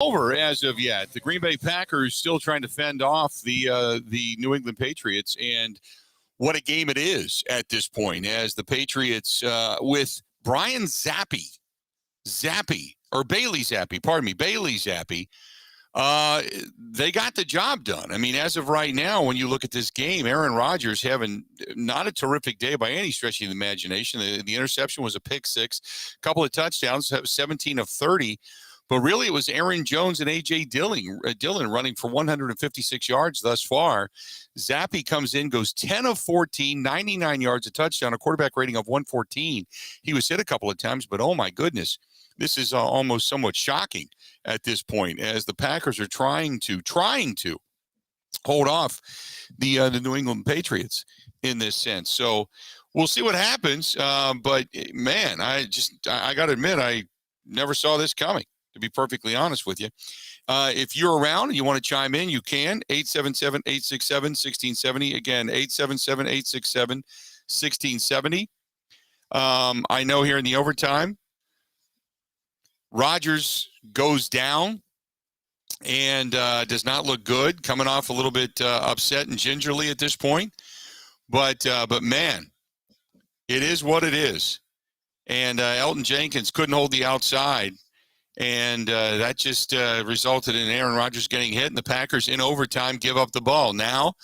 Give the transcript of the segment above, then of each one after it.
over as of yet. The Green Bay Packers still trying to fend off the New England Patriots, and what a game it is at this point. As the Patriots with Brian Bailey Zappi, they got the job done. I mean, as of right now, when you look at this game, Aaron Rodgers having not a terrific day by any stretch of the imagination. The interception was a pick six, a couple of touchdowns, 17 of 30. But really, it was Aaron Jones and A.J. Dillon running for 156 yards thus far. Zappi comes in, goes 10 of 14, 99 yards, a touchdown, a quarterback rating of 114. He was hit a couple of times, but oh my goodness, this is almost somewhat shocking at this point, as the Packers are trying to hold off the New England Patriots in this sense. So we'll see what happens. But man, I got to admit, I never saw this coming, to be perfectly honest with you. If you're around and you want to chime in, you can. 877-867-1670. Again, 877-867-1670. I know here in the overtime, Rodgers goes down and does not look good, coming off a little bit upset and gingerly at this point. But man, it is what it is. And Elton Jenkins couldn't hold the outside. And that just resulted in Aaron Rodgers getting hit, and the Packers in overtime give up the ball. Now,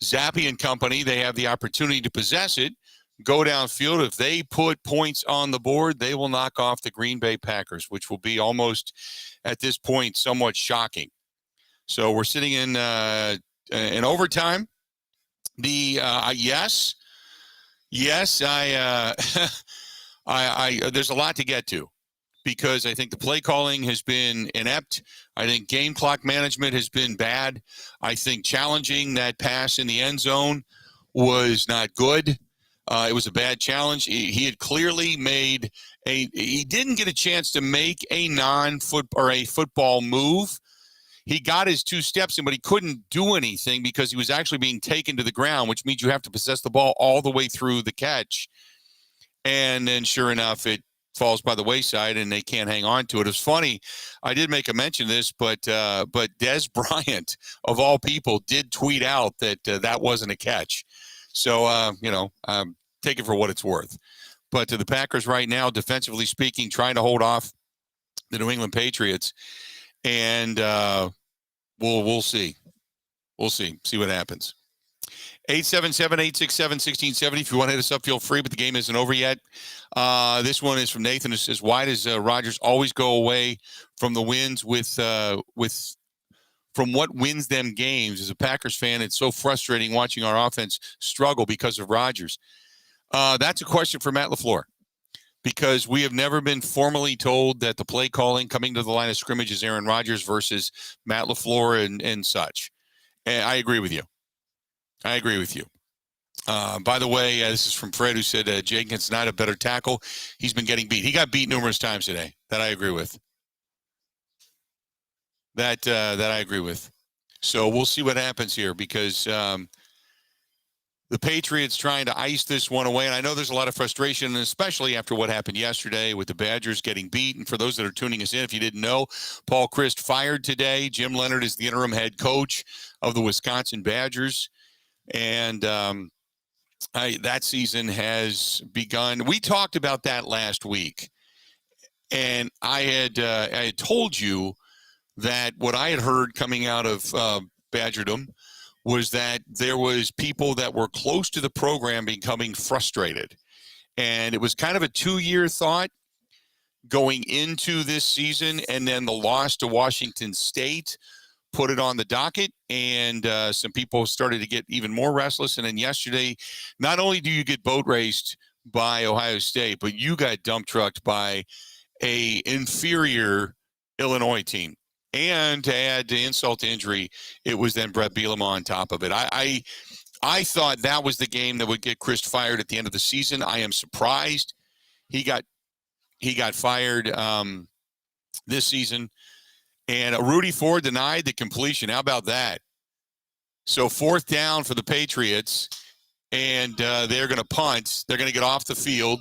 Zappi and company, they have the opportunity to possess it, go downfield. If they put points on the board, they will knock off the Green Bay Packers, which will be almost, at this point, somewhat shocking. So we're sitting in overtime. Yes, I there's a lot to get to, because I think the play calling has been inept. I think game clock management has been bad. I think challenging that pass in the end zone was not good. It was a bad challenge. He had clearly made he didn't get a chance to make a football move. He got his two steps in, but he couldn't do anything because he was actually being taken to the ground, which means you have to possess the ball all the way through the catch. And then sure enough, it falls by the wayside and they can't hang on to it. It's funny. I did make a mention of this, but Dez Bryant, of all people, did tweet out that that wasn't a catch. So, take it for what it's worth. But to the Packers right now, defensively speaking, trying to hold off the New England Patriots. And we'll see. We'll see what happens. 877-867-1670. If you want to hit us up, feel free, but the game isn't over yet. This one is from Nathan. It says, why does Rodgers always go away from the wins from what wins them games? As a Packers fan, it's so frustrating watching our offense struggle because of Rodgers. That's a question for Matt LaFleur, because we have never been formally told that the play calling coming to the line of scrimmage is Aaron Rodgers versus Matt LaFleur and such. And I agree with you. By the way, this is from Fred, who said Jenkins not a better tackle. He's been getting beat. He got beat numerous times today. That I agree with. That I agree with. So we'll see what happens here, because the Patriots trying to ice this one away. And I know there's a lot of frustration, especially after what happened yesterday with the Badgers getting beat. And for those that are tuning us in, if you didn't know, Paul Chryst fired today. Jim Leonhard is the interim head coach of the Wisconsin Badgers. And that season has begun. We talked about that last week. And I had told you that what I had heard coming out of Badgerdom was that there was people that were close to the program becoming frustrated. And it was kind of a 2-year thought going into this season, and then the loss to Washington State put it on the docket, and some people started to get even more restless. And then yesterday, not only do you get boat raced by Ohio State, but you got dump trucked by a inferior Illinois team. And to add to insult to injury, it was then Brett Bielema on top of it. I thought that was the game that would get Chryst fired at the end of the season. I am surprised he got fired this season. And Rudy Ford denied the completion. How about that? So 4th down for the Patriots, and they're going to punt. They're going to get off the field.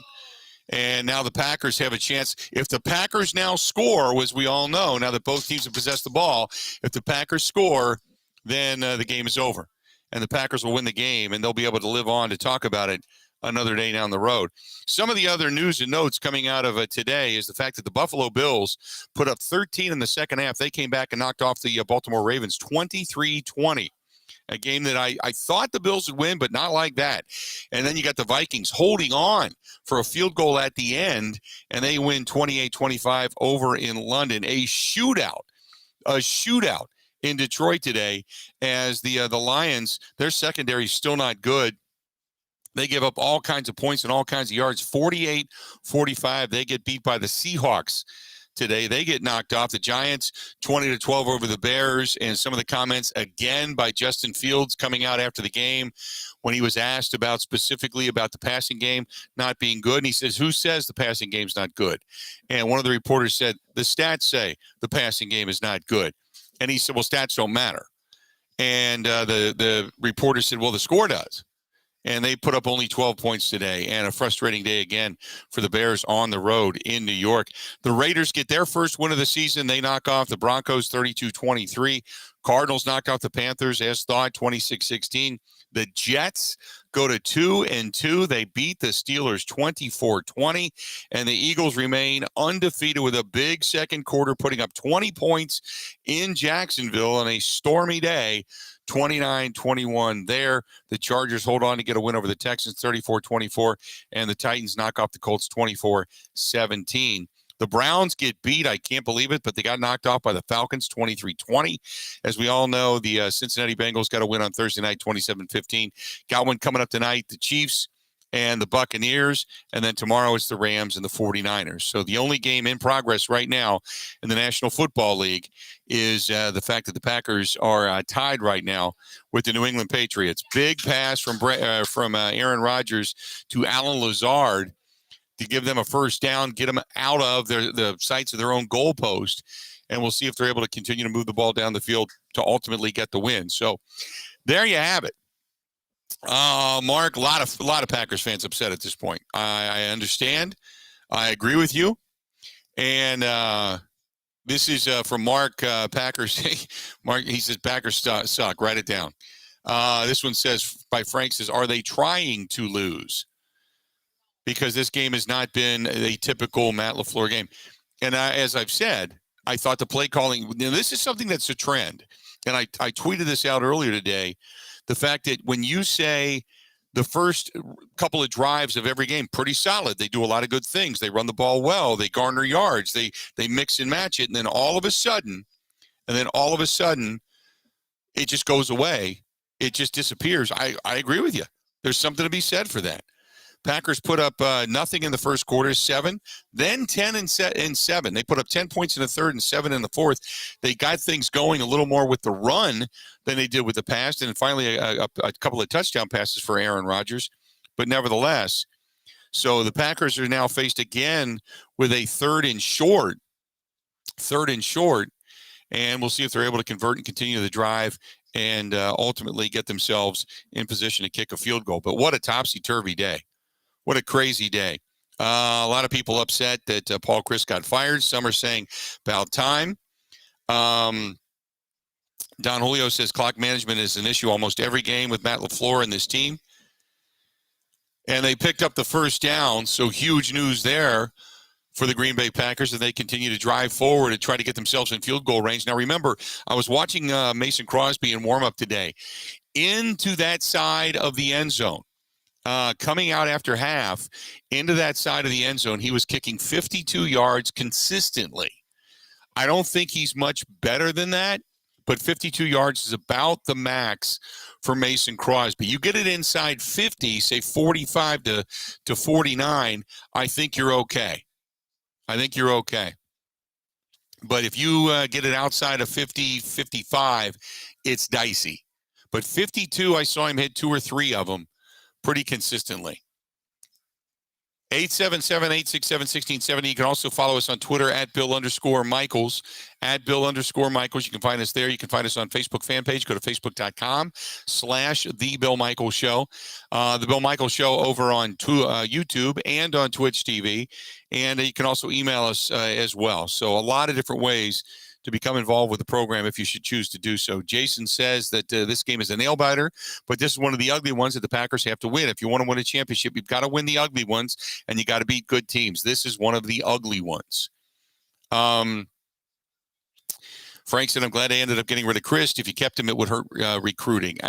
And now the Packers have a chance. If the Packers now score, as we all know, now that both teams have possessed the ball, if the Packers score, then the game is over. And the Packers will win the game, and they'll be able to live on to talk about it another day down the road. Some of the other news and notes coming out of today is the fact that the Buffalo Bills put up 13 in the second half. They came back and knocked off the Baltimore Ravens 23-20. A game that I thought the Bills would win, but not like that. And then you got the Vikings holding on for a field goal at the end, and they win 28-25 over in London. A shootout in Detroit today as the Lions, their secondary is still not good. They give up all kinds of points and all kinds of yards, 48-45. They get beat by the Seahawks today. They get knocked off. The Giants 20-12 over the Bears. And some of the comments again by Justin Fields coming out after the game when he was asked specifically about the passing game not being good. And he says, who says the passing game's not good? And one of the reporters said, the stats say the passing game is not good. And he said, well, stats don't matter. And the reporter said, well, the score does. And they put up only 12 points today, and a frustrating day again for the Bears on the road in New York. The Raiders get their first win of the season. They knock off the Broncos 32-23. Cardinals knock out the Panthers as thought 26-16. The Jets go to 2-2. They beat the Steelers 24-20, and the Eagles remain undefeated with a big second quarter, putting up 20 points in Jacksonville on a stormy day. 29-21 there. The Chargers hold on to get a win over the Texans 34-24, and the Titans knock off the Colts 24-17. The Browns get beat. I can't believe it, but they got knocked off by the Falcons 23-20. As we all know, the Cincinnati Bengals got a win on Thursday night 27-15. Got one coming up tonight, the Chiefs and the Buccaneers, and then tomorrow it's the Rams and the 49ers. So the only game in progress right now in the National Football League is the fact that the Packers are tied right now with the New England Patriots. Big pass from Aaron Rodgers to Alan Lazard to give them a first down, get them out of the sights of their own goalpost, and we'll see if they're able to continue to move the ball down the field to ultimately get the win. So there you have it. Mark, a lot of Packers fans upset at this point. I understand. I agree with you. And this is from Mark Packers. Mark, he says Packers suck. Write it down. This one says by Frank says, are they trying to lose? Because this game has not been a typical Matt LaFleur game. And as I've said, I thought the play calling, this is something that's a trend. And I tweeted this out earlier today. The fact that when you say the first couple of drives of every game, pretty solid. They do a lot of good things. They run the ball well. They garner yards. They mix and match it. And then all of a sudden, it just goes away. It just disappears. I agree with you. There's something to be said for that. Packers put up nothing in the first quarter, 7, then 10 and 7. They put up 10 points in the third and 7 in the fourth. They got things going a little more with the run than they did with the pass, and finally a couple of touchdown passes for Aaron Rodgers. But nevertheless, so the Packers are now faced again with a third and short, and we'll see if they're able to convert and continue the drive and ultimately get themselves in position to kick a field goal. But what a topsy-turvy day. What a crazy day. A lot of people upset that Paul Chryst got fired. Some are saying about time. Don Julio says clock management is an issue almost every game with Matt LaFleur and this team. And they picked up the first down, so huge news there for the Green Bay Packers, and they continue to drive forward and try to get themselves in field goal range. Now, remember, I was watching Mason Crosby in warm-up today. Into that side of the end zone. Coming out after half into that side of the end zone, he was kicking 52 yards consistently. I don't think he's much better than that, but 52 yards is about the max for Mason Crosby. You get it inside 50, say 45 to 49, I think you're okay. But if you get it outside of 50, 55, it's dicey. But 52, I saw him hit 2 or 3 of them pretty consistently. 877-867-1670. You can also follow us on Twitter at Bill_Michaels. At Bill_Michaels. You can find us there. You can find us on Facebook fan page. Go to facebook.com/The Bill Michaels Show. The Bill Michaels Show over on YouTube and on Twitch TV. And you can also email us as well. So a lot of different ways to become involved with the program if you should choose to do so. Jason says that this game is a nail biter, but this is one of the ugly ones that the Packers have to win. If you want to win a championship, you've got to win the ugly ones, and you got to beat good teams. This is one of the ugly ones. Frank said, I'm glad I ended up getting rid of Chris. If you kept him, it would hurt recruiting.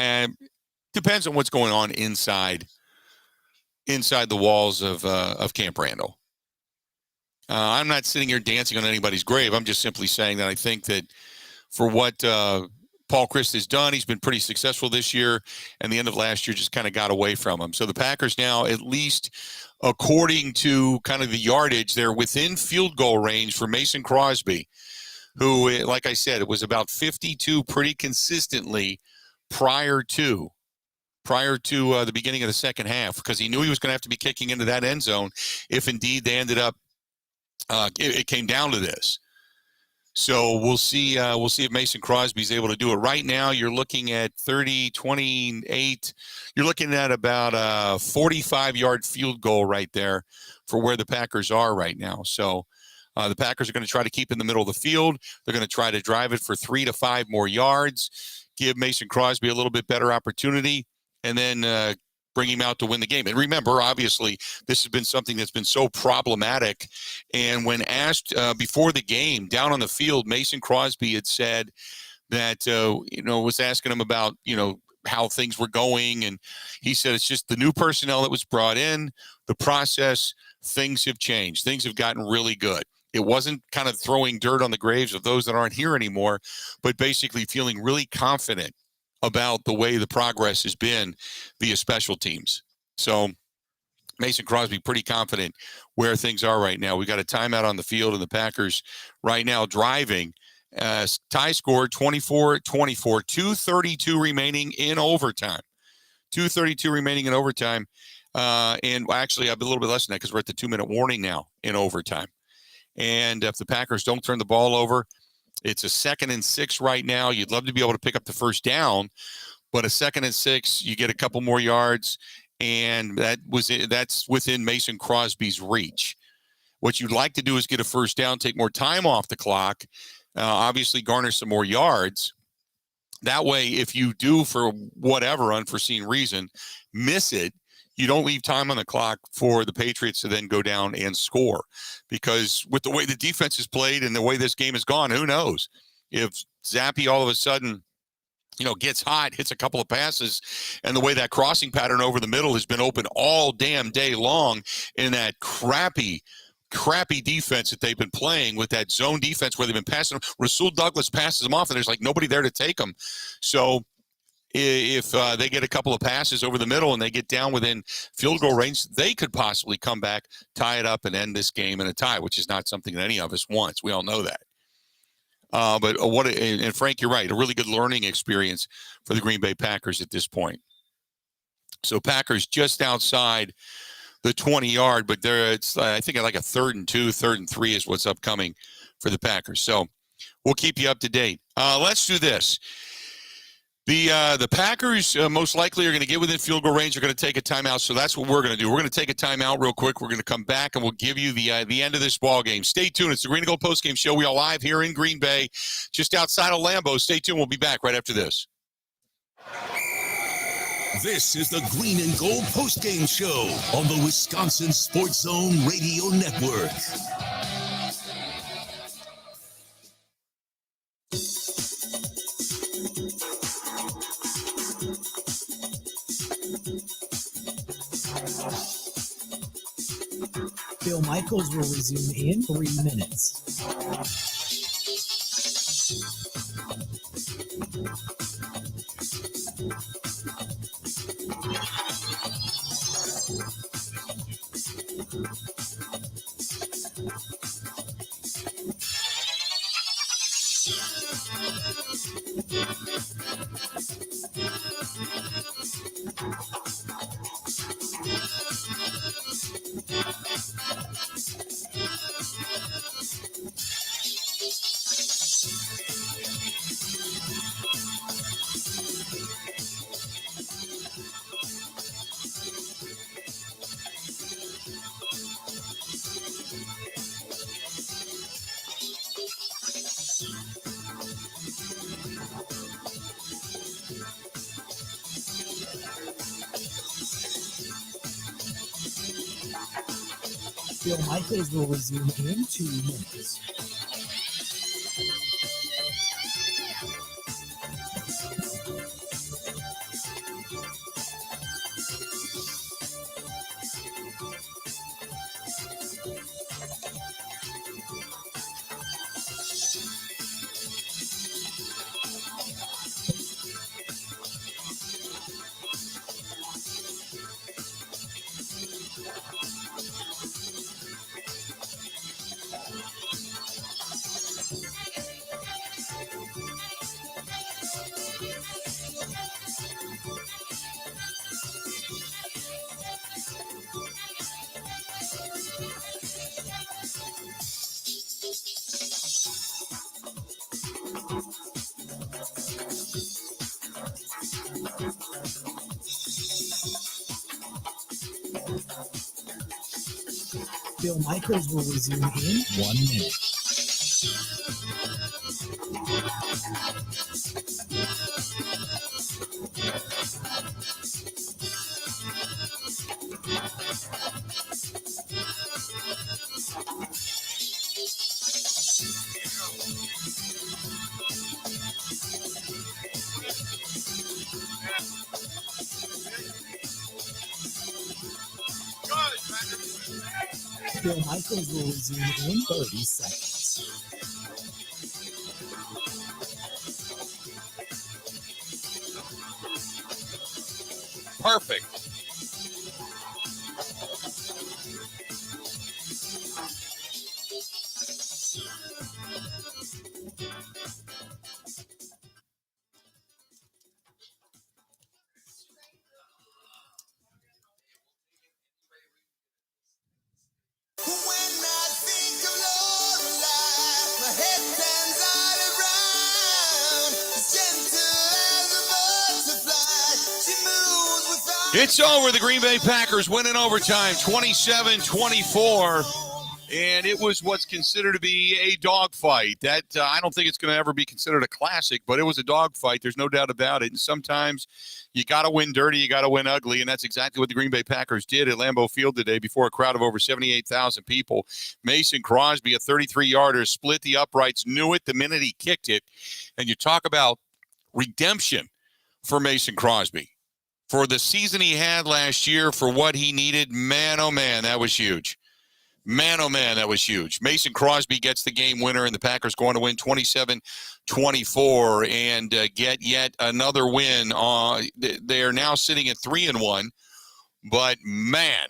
Depends on what's going on inside the walls of Camp Randall. I'm not sitting here dancing on anybody's grave. I'm just simply saying that I think that for what Paul Chryst has done, he's been pretty successful this year, and the end of last year just kind of got away from him. So the Packers now, at least according to kind of the yardage, they're within field goal range for Mason Crosby, who, like I said, it was about 52 pretty consistently prior to the beginning of the second half, because he knew he was going to have to be kicking into that end zone if indeed they ended up it came down to this. So we'll see if Mason Crosby's able to do it. Right now, you're looking at 30-28. You're looking at about a 45-yard field goal right there for where the Packers are right now. So the Packers are going to try to keep in the middle of the field. They're going to try to drive it for 3 to 5 more yards, give Mason Crosby a little bit better opportunity, and then bring him out to win the game. And remember, obviously, this has been something that's been so problematic. And when asked before the game down on the field, Mason Crosby had said that, was asking him about, how things were going. And he said, it's just the new personnel that was brought in, the process, things have changed. Things have gotten really good. It wasn't kind of throwing dirt on the graves of those that aren't here anymore, but basically feeling really confident about the way the progress has been via special teams. So Mason Crosby pretty confident where things are right now. We got a timeout on the field, and the Packers right now driving. Tie score 24-24, 2:32 remaining in overtime. 2:32 remaining in overtime. And actually, I'll be a little bit less than that because we're at the 2-minute warning now in overtime. And if the Packers don't turn the ball over, it's a 2nd and 6 right now. You'd love to be able to pick up the first down, but a 2nd and 6, you get a couple more yards, and that's within Mason Crosby's reach. What you'd like to do is get a first down, take more time off the clock, obviously garner some more yards. That way, if you do, for whatever unforeseen reason, miss it, you don't leave time on the clock for the Patriots to then go down and score. Because with the way the defense is played and the way this game has gone, who knows? If Zappe all of a sudden, gets hot, hits a couple of passes, and the way that crossing pattern over the middle has been open all damn day long in that crappy defense that they've been playing with that zone defense where they've been passing them. Rasul Douglas passes them off, and there's like nobody there to take them. So if they get a couple of passes over the middle and they get down within field goal range, they could possibly come back, tie it up, and end this game in a tie, which is not something that any of us wants. We all know that. And Frank, you're right, a really good learning experience for the Green Bay Packers at this point. So Packers just outside the 20-yard, but it's I think like a 3rd and 2, 3rd and 3 is what's upcoming for the Packers. So we'll keep you up to date. Let's do this. The Packers most likely are going to get within field goal range. They're going to take a timeout, so that's what we're going to do. We're going to take a timeout real quick. We're going to come back, and we'll give you the end of this ball game. Stay tuned. It's the Green and Gold postgame show. We are live here in Green Bay, just outside of Lambeau. Stay tuned. We'll be back right after this. This is the Green and Gold postgame show on the Wisconsin Sports Zone Radio Network. Bill Michaels will resume in 3 minutes. Bill Michaels will resume in 2 minutes. Bill Michaels will resume in 1 minute. Bill Michaels will resume in 30 seconds. Perfect. It's over. The Green Bay Packers win in overtime, 27-24. And it was what's considered to be a dogfight. That I don't think it's going to ever be considered a classic, but it was a dogfight. There's no doubt about it. And sometimes you got to win dirty, you got to win ugly, and that's exactly what the Green Bay Packers did at Lambeau Field today before a crowd of over 78,000 people. Mason Crosby, a 33-yarder, split the uprights, knew it the minute he kicked it. And you talk about redemption for Mason Crosby. For the season he had last year, for what he needed, man, oh, man, that was huge. Man, oh, man, that was huge. Mason Crosby gets the game winner, and the Packers going to win 27-24 and get yet another win. They are now sitting at 3-1. But, man,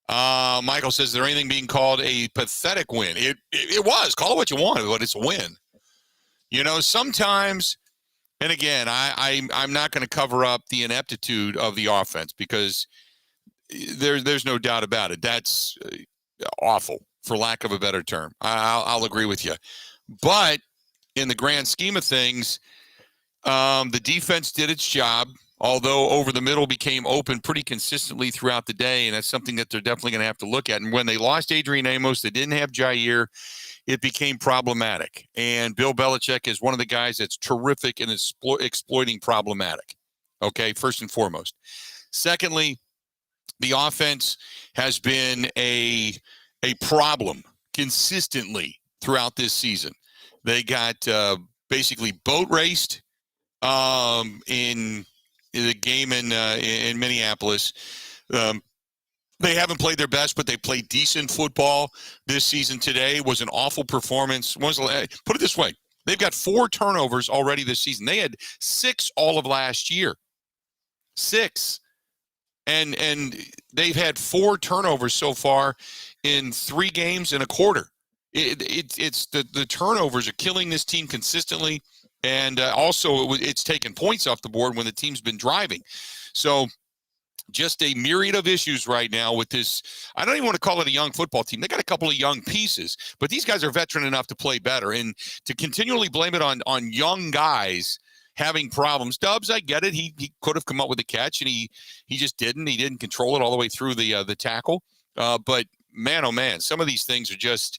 Michael says, is there anything being called a pathetic win? It was. Call it what you want, but it's a win. You know, sometimes – and again, I'm not going to cover up the ineptitude of the offense because there's no doubt about it. That's awful, for lack of a better term. I'll agree with you. But in the grand scheme of things, the defense did its job, although over the middle became open pretty consistently throughout the day, and that's something that they're definitely going to have to look at. And when they lost Adrian Amos, they didn't have Jair. It became problematic. And Bill Belichick is one of the guys that's terrific in exploiting problematic. Okay, first and foremost. Secondly, the offense has been a problem consistently throughout this season. They got basically boat raced in the game in Minneapolis. They haven't played their best, but they played decent football this season. Today was an awful performance. Put it this way. They've got 4 turnovers already this season. They had 6 all of last year. 6. And they've had 4 turnovers so far in 3 games and a quarter. It's the turnovers are killing this team consistently, and also it's taken points off the board when the team's been driving. So just a myriad of issues right now with this. I don't even want to call it a young football team. They got a couple of young pieces, but these guys are veteran enough to play better. And to continually blame it on young guys having problems. Dubs, I get it. He could have come up with a catch, and he just didn't. He didn't control it all the way through the tackle. But man, oh man, some of these things are just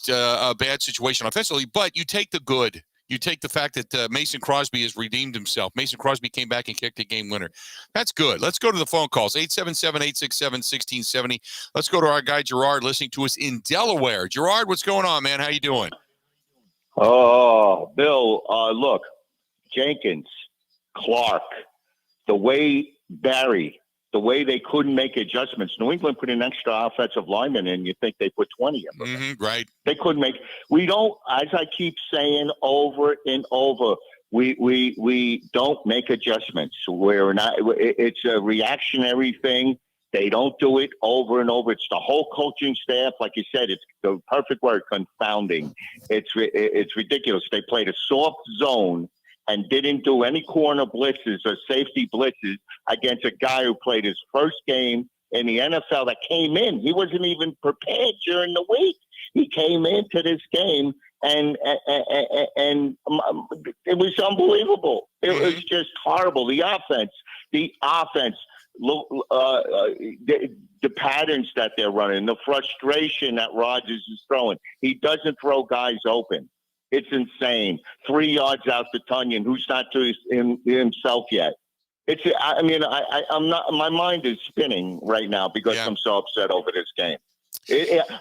a bad situation offensively. But you take the good. You take the fact that Mason Crosby has redeemed himself. Mason Crosby came back and kicked a game winner. That's good. Let's go to the phone calls. 877-867-1670. Let's go to our guy Gerard listening to us in Delaware. Gerard, what's going on, man? How you doing? Oh, Bill, look, Jenkins, Clark, the way they couldn't make adjustments. New England put an extra offensive lineman in. You think they put 20 of them. Mm-hmm, right. They couldn't make – we don't – as I keep saying over and over, we don't make adjustments. We're not – it's a reactionary thing. They don't do it over and over. It's the whole coaching staff. Like you said, it's the perfect word, confounding. It's ridiculous. They played a soft zone and didn't do any corner blitzes or safety blitzes against a guy who played his first game in the NFL that came in. He wasn't even prepared during the week. He came into this game, and it was unbelievable. It was just horrible. The offense, the patterns that they're running, the frustration that Rodgers is throwing. He doesn't throw guys open. It's insane. 3 yards out to Tunyon, who's not to himself yet. I'm not. My mind is spinning right now because I'm so upset over this game.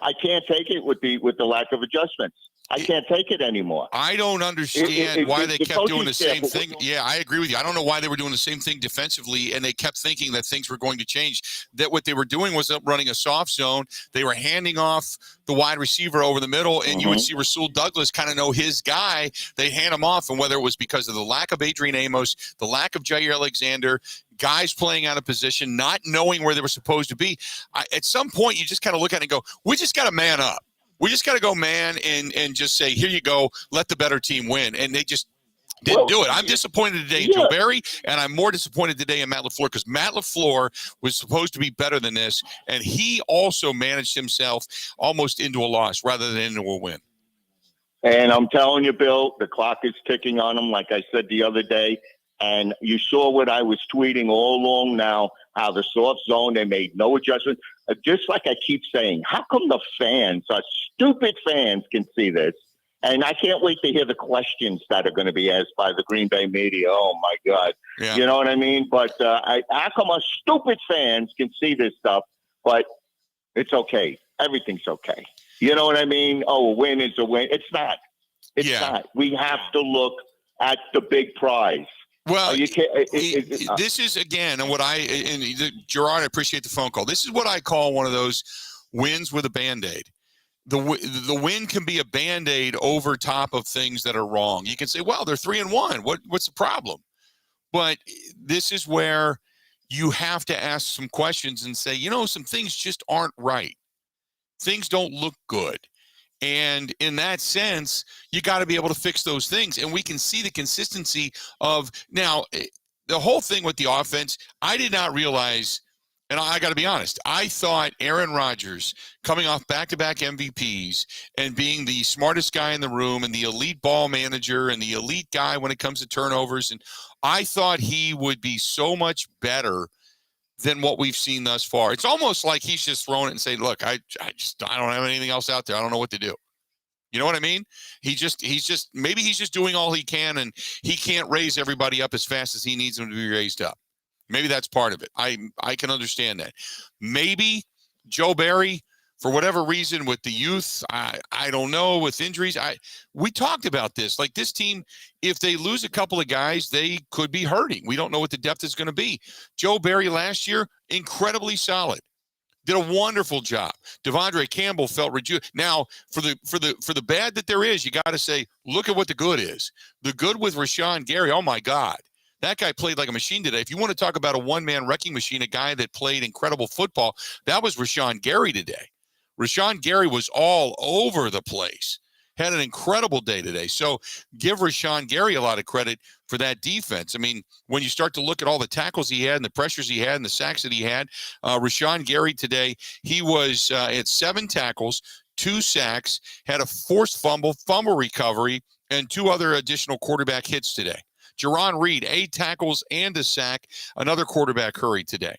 I can't take it with the lack of adjustments. I can't take it anymore. I don't understand why they kept doing the same thing. Yeah, I agree with you. I don't know why they were doing the same thing defensively, and they kept thinking that things were going to change. That what they were doing was running a soft zone. They were handing off the wide receiver over the middle, and you would see Rasul Douglas kind of know his guy. They'd hand him off, and whether it was because of the lack of Adrian Amos, the lack of Jair Alexander, guys playing out of position, not knowing where they were supposed to be, at some point you just kind of look at it and go, we just got to man up. We just got to go man and just say, here you go, let the better team win. And they just didn't do it. I'm disappointed today in Joe Barry, and I'm more disappointed today in Matt LaFleur because Matt LaFleur was supposed to be better than this, and he also managed himself almost into a loss rather than into a win. And I'm telling you, Bill, the clock is ticking on him, like I said the other day. And you saw what I was tweeting all along now, how the soft zone, they made no adjustment. Just like I keep saying, how come the fans, our stupid fans, can see this? And I can't wait to hear the questions that are going to be asked by the Green Bay media. Oh, my God. Yeah. You know what I mean? But how come our stupid fans can see this stuff, but it's okay. Everything's okay. You know what I mean? Oh, a win is a win. It's not. It's not. We have to look at the big prize. Well, this is, again, and Gerard, I appreciate the phone call. This is what I call one of those wins with a Band-Aid. The win can be a Band-Aid over top of things that are wrong. You can say, well, they're 3-1. What's the problem? But this is where you have to ask some questions and say, some things just aren't right. Things don't look good. And in that sense, you got to be able to fix those things. And we can see the consistency of now the whole thing with the offense. I did not realize, and I got to be honest, I thought Aaron Rodgers coming off back-to-back MVPs and being the smartest guy in the room and the elite ball manager and the elite guy when it comes to turnovers. And I thought he would be so much better than what we've seen thus far. It's almost like he's just throwing it and saying, look, I don't have anything else out there. I don't know what to do. You know what I mean? Maybe he's just doing all he can, and he can't raise everybody up as fast as he needs them to be raised up. Maybe that's part of it. I can understand that. Maybe Joe Barry, for whatever reason, with the youth, I don't know, with injuries, we talked about this. Like this team, if they lose a couple of guys, they could be hurting. We don't know what the depth is going to be. Joe Barry last year, incredibly solid. Did a wonderful job. Devondre Campbell felt rejuvenated. Now, for the bad that there is, you got to say, look at what the good is. The good with Rashawn Gary, oh my God. That guy played like a machine today. If you want to talk about a one-man wrecking machine, a guy that played incredible football, that was Rashawn Gary today. Rashawn Gary was all over the place. Had an incredible day today. So give Rashawn Gary a lot of credit for that defense. I mean, when you start to look at all the tackles he had and the pressures he had and the sacks that he had, Rashawn Gary today, he was at 7 tackles, 2 sacks, had a forced fumble recovery, and 2 other additional quarterback hits today. Jerron Reed, 8 tackles and a sack, another quarterback hurry today.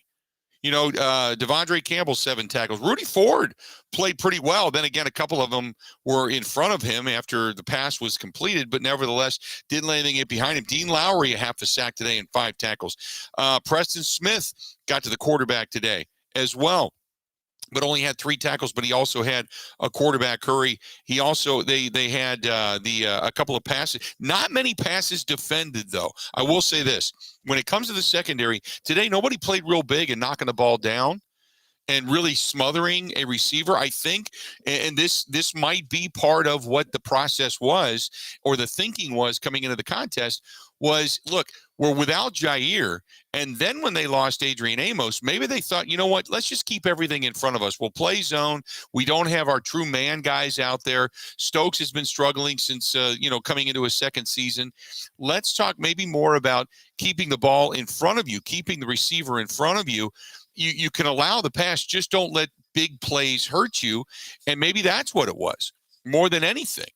Devondre Campbell, 7 tackles. Rudy Ford played pretty well. Then again, a couple of them were in front of him after the pass was completed, but nevertheless didn't let anything get behind him. Dean Lowry, a half a sack today and 5 tackles. Preston Smith got to the quarterback today as well, but only had 3 tackles, but he also had a quarterback hurry. He also, they had a couple of passes. Not many passes defended, though. I will say this. When it comes to the secondary, today nobody played real big and knocking the ball down and really smothering a receiver, I think. And this might be part of what the process was, or the thinking was coming into the contest was, look, we're without Jair. And then when they lost Adrian Amos, maybe they thought, you know what, let's just keep everything in front of us. We'll play zone. We don't have our true man guys out there. Stokes has been struggling since, coming into his second season. Let's talk maybe more about keeping the ball in front of you, keeping the receiver in front of you. You can allow the pass, just don't let big plays hurt you. And maybe that's what it was more than anything,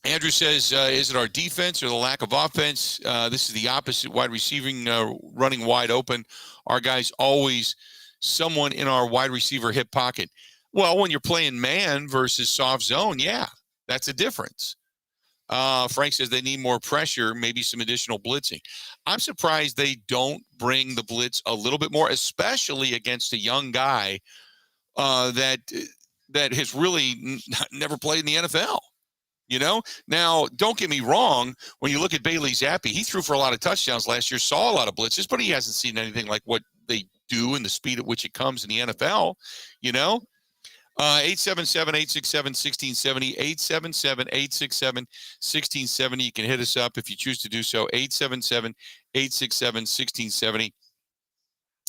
Andrew says, is it our defense or the lack of offense? This is the opposite. Wide receiving running wide open. Our guys always someone in our wide receiver hip pocket. Well, when you're playing man versus soft zone, yeah, that's a difference. Frank says they need more pressure, maybe some additional blitzing. I'm surprised they don't bring the blitz a little bit more, especially against a young guy that has really never played in the NFL. Now, don't get me wrong. When you look at Bailey Zappi, he threw for a lot of touchdowns last year, saw a lot of blitzes, but he hasn't seen anything like what they do and the speed at which it comes in the NFL, 877-867-1670, 877-867-1670. You can hit us up if you choose to do so, 877-867-1670.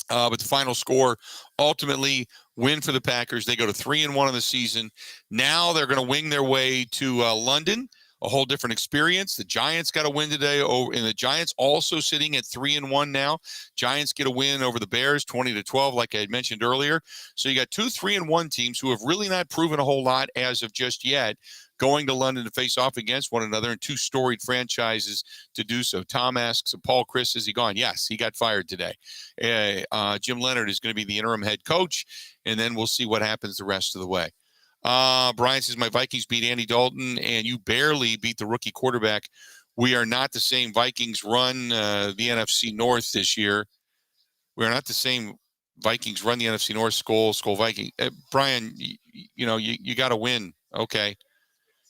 But the final score, ultimately, win for the Packers. They go to 3-1 in the season. Now they're going to wing their way to London, a whole different experience. The Giants got a win today, and the Giants also sitting at 3-1 now. Giants get a win over the Bears, 20-12, like I had mentioned earlier. So you got 2 3-1 teams who have really not proven a whole lot as of just yet, going to London to face off against one another, and 2 storied franchises to do so. Tom asks, Paul Chryst, is he gone? Yes, he got fired today. Jim Leonard is going to be the interim head coach, and then we'll see what happens the rest of the way. Brian says, my Vikings beat Andy Dalton, and you barely beat the rookie quarterback. We are not the same. Vikings run the NFC North this year. We are not the same. Vikings run the NFC North. Skull Viking. Brian, you got to win. Okay.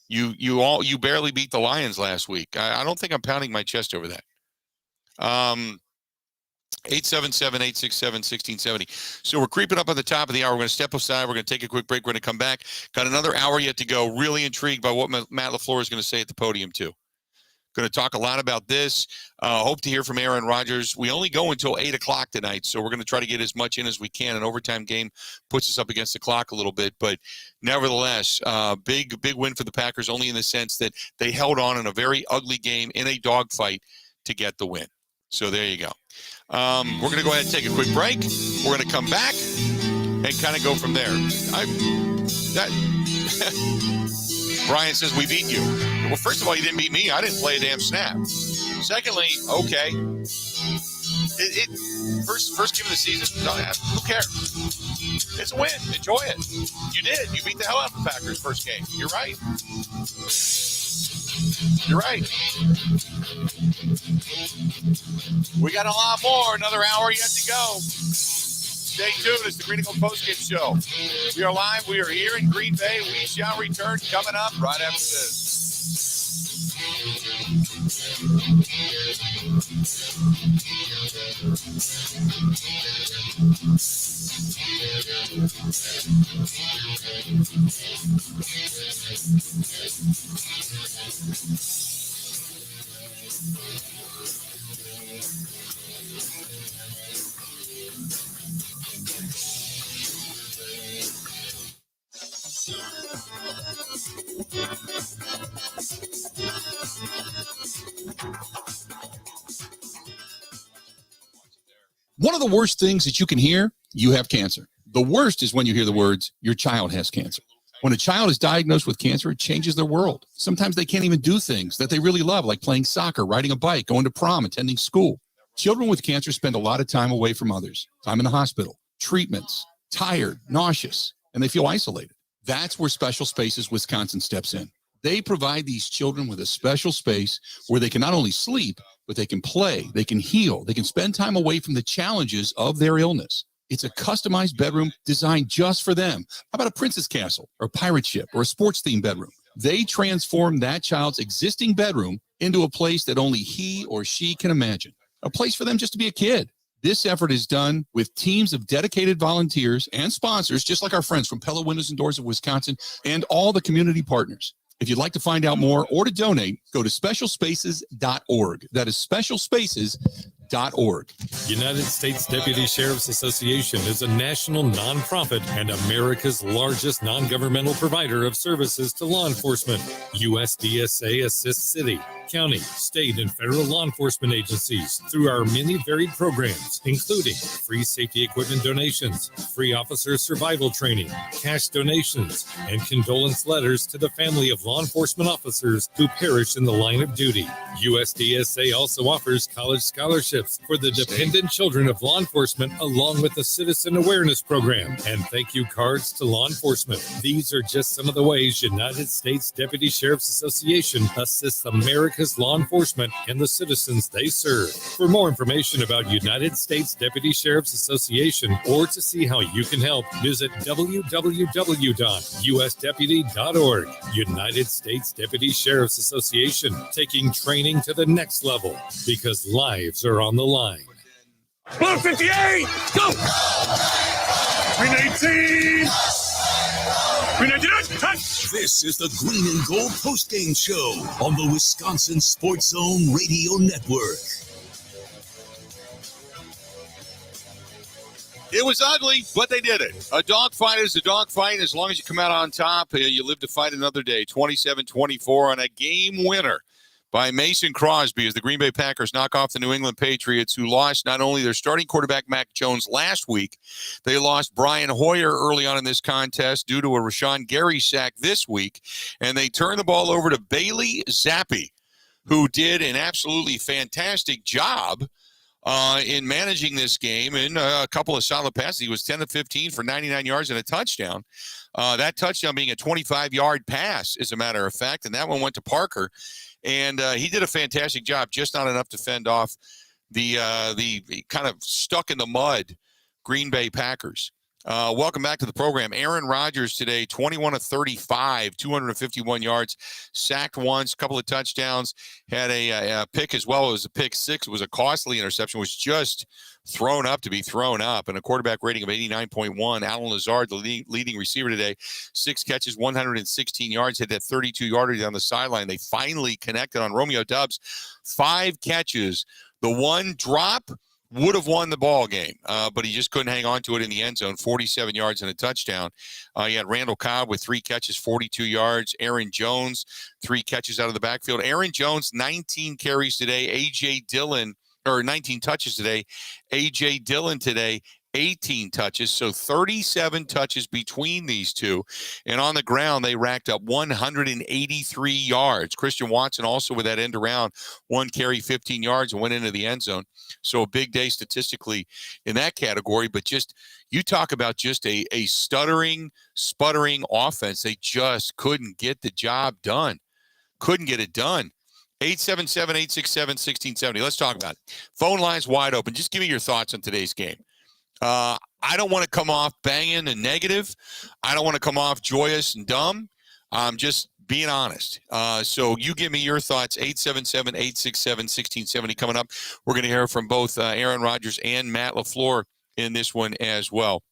You barely beat the Lions last week. I don't think I'm pounding my chest over that. 877-867-1670. So we're creeping up on the top of the hour. We're going to step aside. We're going to take a quick break. We're going to come back. Got another hour yet to go. Really intrigued by what Matt LaFleur is going to say at the podium too. Going to talk a lot about this. Hope to hear from Aaron Rodgers. We only go until 8 o'clock tonight, so we're going to try to get as much in as we can. An overtime game puts us up against the clock a little bit, but nevertheless, big win for the Packers, only in the sense that they held on in a very ugly game in a dogfight to get the win. So there you go. We're going to go ahead and take a quick break. We're going to come back and kind of go from there. Brian says, we beat you. Well, first of all, you didn't beat me. I didn't play a damn snap. Secondly, okay. First game of the season, who cares? It's a win. Enjoy it. You did. You beat the hell out of the Packers first game. You're right. You're right. We got a lot more. Another hour yet to go. Stay tuned. It's the Green and Gold Postgame Show. We are live. We are here in Green Bay. We shall return coming up right after this. of the worst things that you can hear, you have cancer. The worst is when you hear the words, your child has cancer. When a child is diagnosed with cancer, it changes their world. Sometimes they can't even do things that they really love, like playing soccer, riding a bike, going to prom, attending school. Children with cancer spend a lot of time away from others, time in the hospital, treatments, tired, nauseous, and they feel isolated. That's where Special Spaces Wisconsin steps in. They provide these children with a special space where they can not only sleep, but they can play, they can heal, they can spend time away from the challenges of their illness. It's a customized bedroom designed just for them. How about a princess castle or a pirate ship or a sports themed bedroom? They transform that child's existing bedroom into a place that only he or she can imagine. A place for them just to be a kid. This effort is done with teams of dedicated volunteers and sponsors, just like our friends from Pella Windows and Doors of Wisconsin and all the community partners. If you'd like to find out more or to donate, go to specialspaces.org. That is specialspaces.org. United States Deputy Sheriff's Association is a national nonprofit and America's largest non-governmental provider of services to law enforcement. USDSA assists city, county, state, and federal law enforcement agencies through our many varied programs, including free safety equipment donations, free officer survival training, cash donations, and condolence letters to the family of law enforcement officers who perished in the line of duty. USDSA also offers college scholarships for the dependent children of law enforcement, along with the Citizen Awareness Program and thank you cards to law enforcement. These are just some of the ways United States Deputy Sheriff's Association assists America's law enforcement and the citizens they serve. For more information about United States Deputy Sheriff's Association or to see how you can help, visit www.usdeputy.org. United States Deputy Sheriff's Association, taking training to the next level because lives are on the line. Blue 58, go! Green 18, Green 99, touch! This is the Green and Gold postgame show on the Wisconsin Sports Zone Radio Network. It was ugly, but they did it. A dogfight is a dogfight. As long as you come out on top, you live to fight another day. 27-24 on a game winner by Mason Crosby as the Green Bay Packers knock off the New England Patriots, who lost not only their starting quarterback, Mac Jones, last week, they lost Brian Hoyer early on in this contest due to a Rashawn Gary sack this week, and they turned the ball over to Bailey Zappi, who did an absolutely fantastic job in managing this game in a couple of solid passes. He was 10 of 15 for 99 yards and a touchdown. That touchdown being a 25-yard pass, as a matter of fact, and that one went to Parker. And he did a fantastic job, just not enough to fend off the kind of stuck in the mud Green Bay Packers. Welcome back to the program. Aaron Rodgers today, 21 of 35, 251 yards, sacked once, a couple of touchdowns, had a pick as well. It was a pick six. It was a costly interception, was just thrown up to be thrown up, and a quarterback rating of 89.1. Alan Lazard, the leading receiver today, 6 catches, 116 yards, had that 32-yarder down the sideline. They finally connected on Romeo Doubs. 5 catches. The one drop would have won the ball game, but he just couldn't hang on to it in the end zone. 47 yards and a touchdown. You had Randall Cobb with 3 catches, 42 yards. Aaron Jones, 3 catches out of the backfield. Aaron Jones, 19 carries today. A.J. Dillon, or 19 touches today. A.J. Dillon today, 18 touches, so 37 touches between these two. And on the ground, they racked up 183 yards. Christian Watson also with that end around, 1 carry, 15 yards, and went into the end zone. So a big day statistically in that category. But just, you talk about just a stuttering, sputtering offense. They just couldn't get the job done. Couldn't get it done. 877-867-1670. Let's talk about it. Phone lines wide open. Just give me your thoughts on today's game. I don't want to come off banging and negative. I don't want to come off joyous and dumb. I'm just being honest. So you give me your thoughts. 877-867-1670 coming up. We're going to hear from both Aaron Rodgers and Matt LaFleur in this one as well.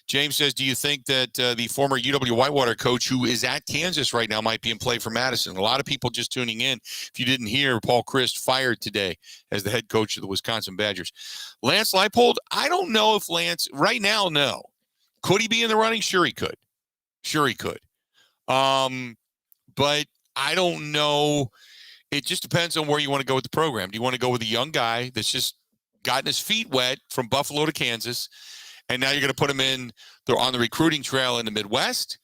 James says, do you think that the former UW-Whitewater coach who is at Kansas right now might be in play for Madison? A lot of people just tuning in. If you didn't hear, Paul Chryst fired today as the head coach of the Wisconsin Badgers. Lance Leipold, I don't know if Lance, right now, no. Could he be in the running? Sure he could. Sure he could. But I don't know. It just depends on where you want to go with the program. Do you want to go with a young guy that's just gotten his feet wet from Buffalo to Kansas, and now you're going to put him on the recruiting trail in the Midwest?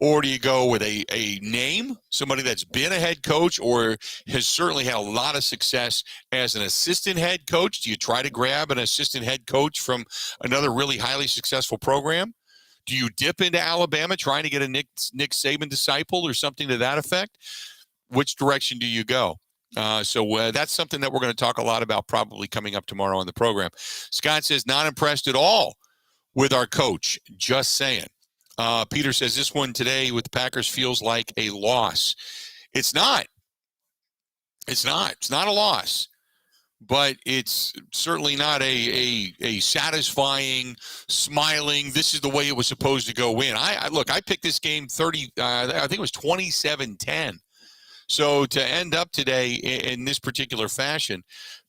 Or do you go with a name, somebody that's been a head coach or has certainly had a lot of success as an assistant head coach? Do you try to grab an assistant head coach from another really highly successful program? Do you dip into Alabama trying to get a Nick Saban disciple or something to that effect? Which direction do you go? So that's something that we're going to talk a lot about probably coming up tomorrow on the program. Scott says, not impressed at all with our coach. Just saying. Peter says this one today with the Packers feels like a loss. It's not. It's not a loss, but it's certainly not a satisfying, smiling, this is the way it was supposed to go in. I picked this game I think it was 27-10. So to end up today in this particular fashion,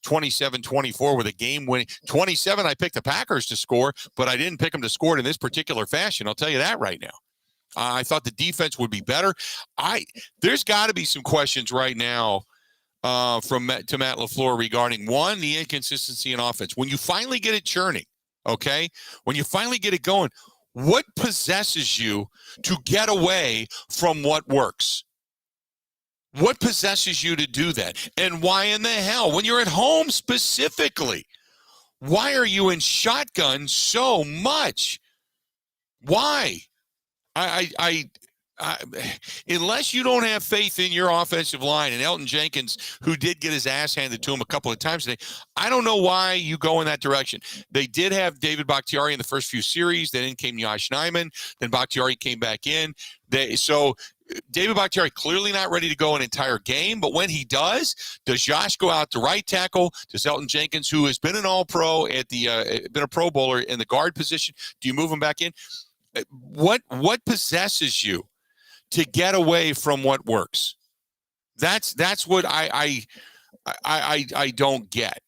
27-24 with a game-winning 27, I picked the Packers to score, but I didn't pick them to score it in this particular fashion. I'll tell you that right now. I thought the defense would be better. There's got to be some questions right now to Matt LaFleur regarding, one, the inconsistency in offense. When you finally get it churning, okay, when you finally get it going, what possesses you to get away from what works? What possesses you to do that? And why in the hell, when you're at home specifically, why are you in shotgun so much? Why? Unless you don't have faith in your offensive line, and Elton Jenkins, who did get his ass handed to him a couple of times today, I don't know why you go in that direction. They did have David Bakhtiari in the first few series. Then in came Josh Nijman. Then Bakhtiari came back in. So David Bakhtiari clearly not ready to go an entire game, but when he does Josh go out to right tackle? Does Elton Jenkins, who has been an All-Pro been a Pro Bowler in the guard position, do you move him back in? What possesses you to get away from what works? That's what I don't get.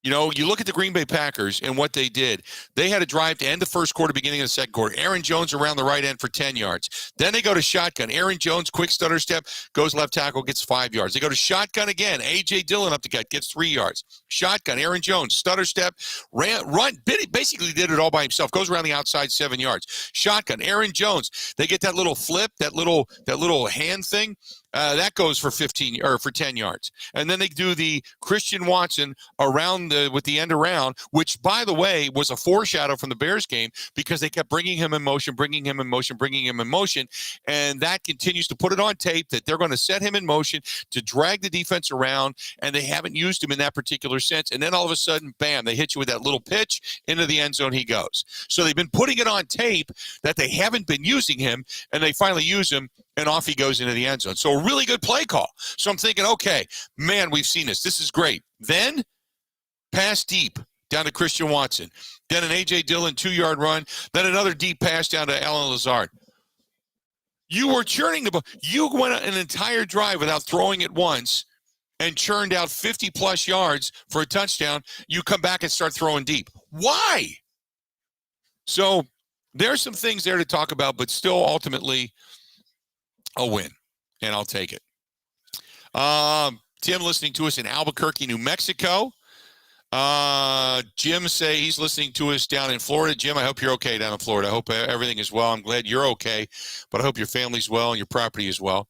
You know, you look at the Green Bay Packers and what they did. They had a drive to end the first quarter, beginning of the second quarter. Aaron Jones around the right end for 10 yards. Then they go to shotgun. Aaron Jones, quick stutter step, goes left tackle, gets 5 yards. They go to shotgun again. A.J. Dillon up to gets 3 yards. Shotgun, Aaron Jones, stutter step, run, basically did it all by himself. Goes around the outside 7 yards. Shotgun, Aaron Jones. They get that little flip, that little hand thing. That goes for 10 yards. And then they do the Christian Watson with the end around, which, by the way, was a foreshadow from the Bears game because they kept bringing him in motion. And that continues to put it on tape that they're going to set him in motion to drag the defense around, and they haven't used him in that particular sense. And then all of a sudden, bam, they hit you with that little pitch into the end zone. He goes. So they've been putting it on tape that they haven't been using him, and they finally use him, and off he goes into the end zone. So a really good play call. So I'm thinking, okay, man, we've seen this. This is great. Then pass deep down to Christian Watson. Then an A.J. Dillon 2-yard run. Then another deep pass down to Allen Lazard. You were churning the ball. You went an entire drive without throwing it once and churned out 50-plus yards for a touchdown. You come back and start throwing deep. Why? So there's some things there to talk about, but still ultimately a win, and I'll take it. Tim listening to us in Albuquerque, New Mexico. Jim say he's listening to us down in Florida. Jim, I hope you're okay down in Florida. I hope everything is well. I'm glad you're okay, but I hope your family's well and your property is well.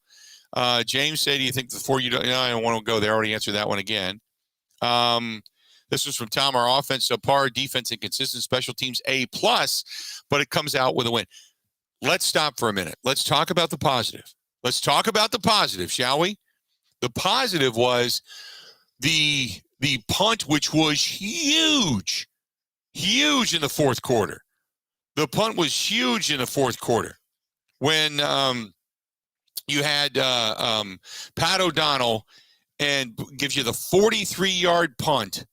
James said, do you think before you don't, no, I don't want to go there. I already answered that one again. This was from Tom. Our offense subpar, defense inconsistent, special teams A+, but it comes out with a win. Let's stop for a minute. Let's talk about the positive. Let's talk about the positive, shall we? The positive was the punt, which was huge in the fourth quarter. The punt was huge in the fourth quarter when you had Pat O'Donnell and gives you the 43-yard punt,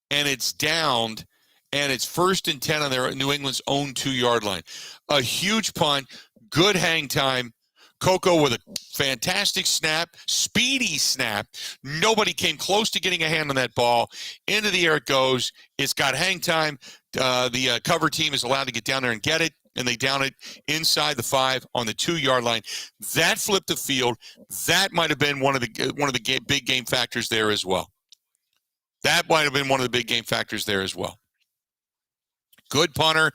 and it's downed, and it's 1st and 10 on their New England's own 2-yard line. A huge punt, good hang time. Coco with a fantastic snap, speedy snap. Nobody came close to getting a hand on that ball. Into the air it goes. It's got hang time. The cover team is allowed to get down there and get it, and they down it inside the 5 on the 2-yard line. That flipped the field. That might have been one of the big game factors there as well. That might have been one of the big game factors there as well. Good punter.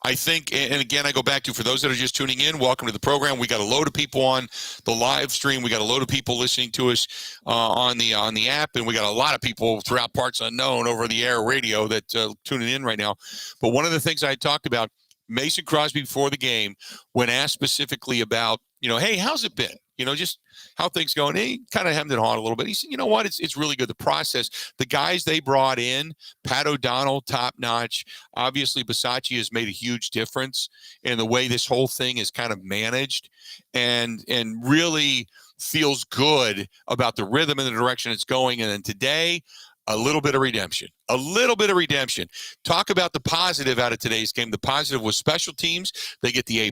I think, and again, I go back to, for those that are just tuning in, welcome to the program. We got a load of people on the live stream. We got a load of people listening to us on the app, and we got a lot of people throughout parts unknown over the air radio that tuning in right now. But one of the things I talked about, Mason Crosby before the game, when asked specifically about, hey, how's it been? Just how things going. He kind of hemmed and hawed a little bit. He said, you know what? It's really good. The process, the guys they brought in, Pat O'Donnell, top notch. Obviously, Bisaccia has made a huge difference in the way this whole thing is kind of managed, and really feels good about the rhythm and the direction it's going. And then today, a little bit of redemption. Talk about the positive out of today's game. The positive was special teams. They get the A+.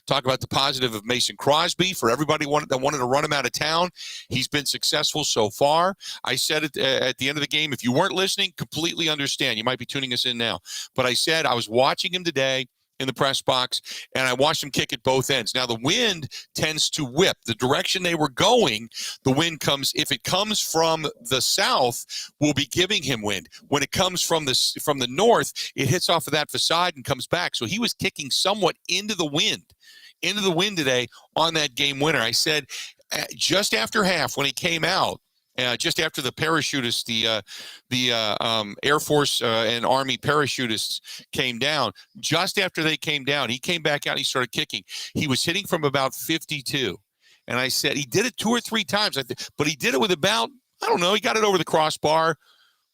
Talk about the positive of Mason Crosby. For everybody that wanted to run him out of town, he's been successful so far. I said it at the end of the game. If you weren't listening, completely understand. You might be tuning us in now. But I said I was watching him today in the press box, and I watched him kick at both ends. Now, the wind tends to whip. The direction they were going, the wind comes, if it comes from the south, we'll be giving him wind. When it comes from the north, it hits off of that facade and comes back. So he was kicking somewhat into the wind today on that game winner. I said just after half, when he came out, just after the parachutists, the Air Force and Army parachutists came down, just after they came down, he came back out and he started kicking. He was hitting from about 52. And I said, he did it 2 or 3 times, but he did it with about, I don't know, he got it over the crossbar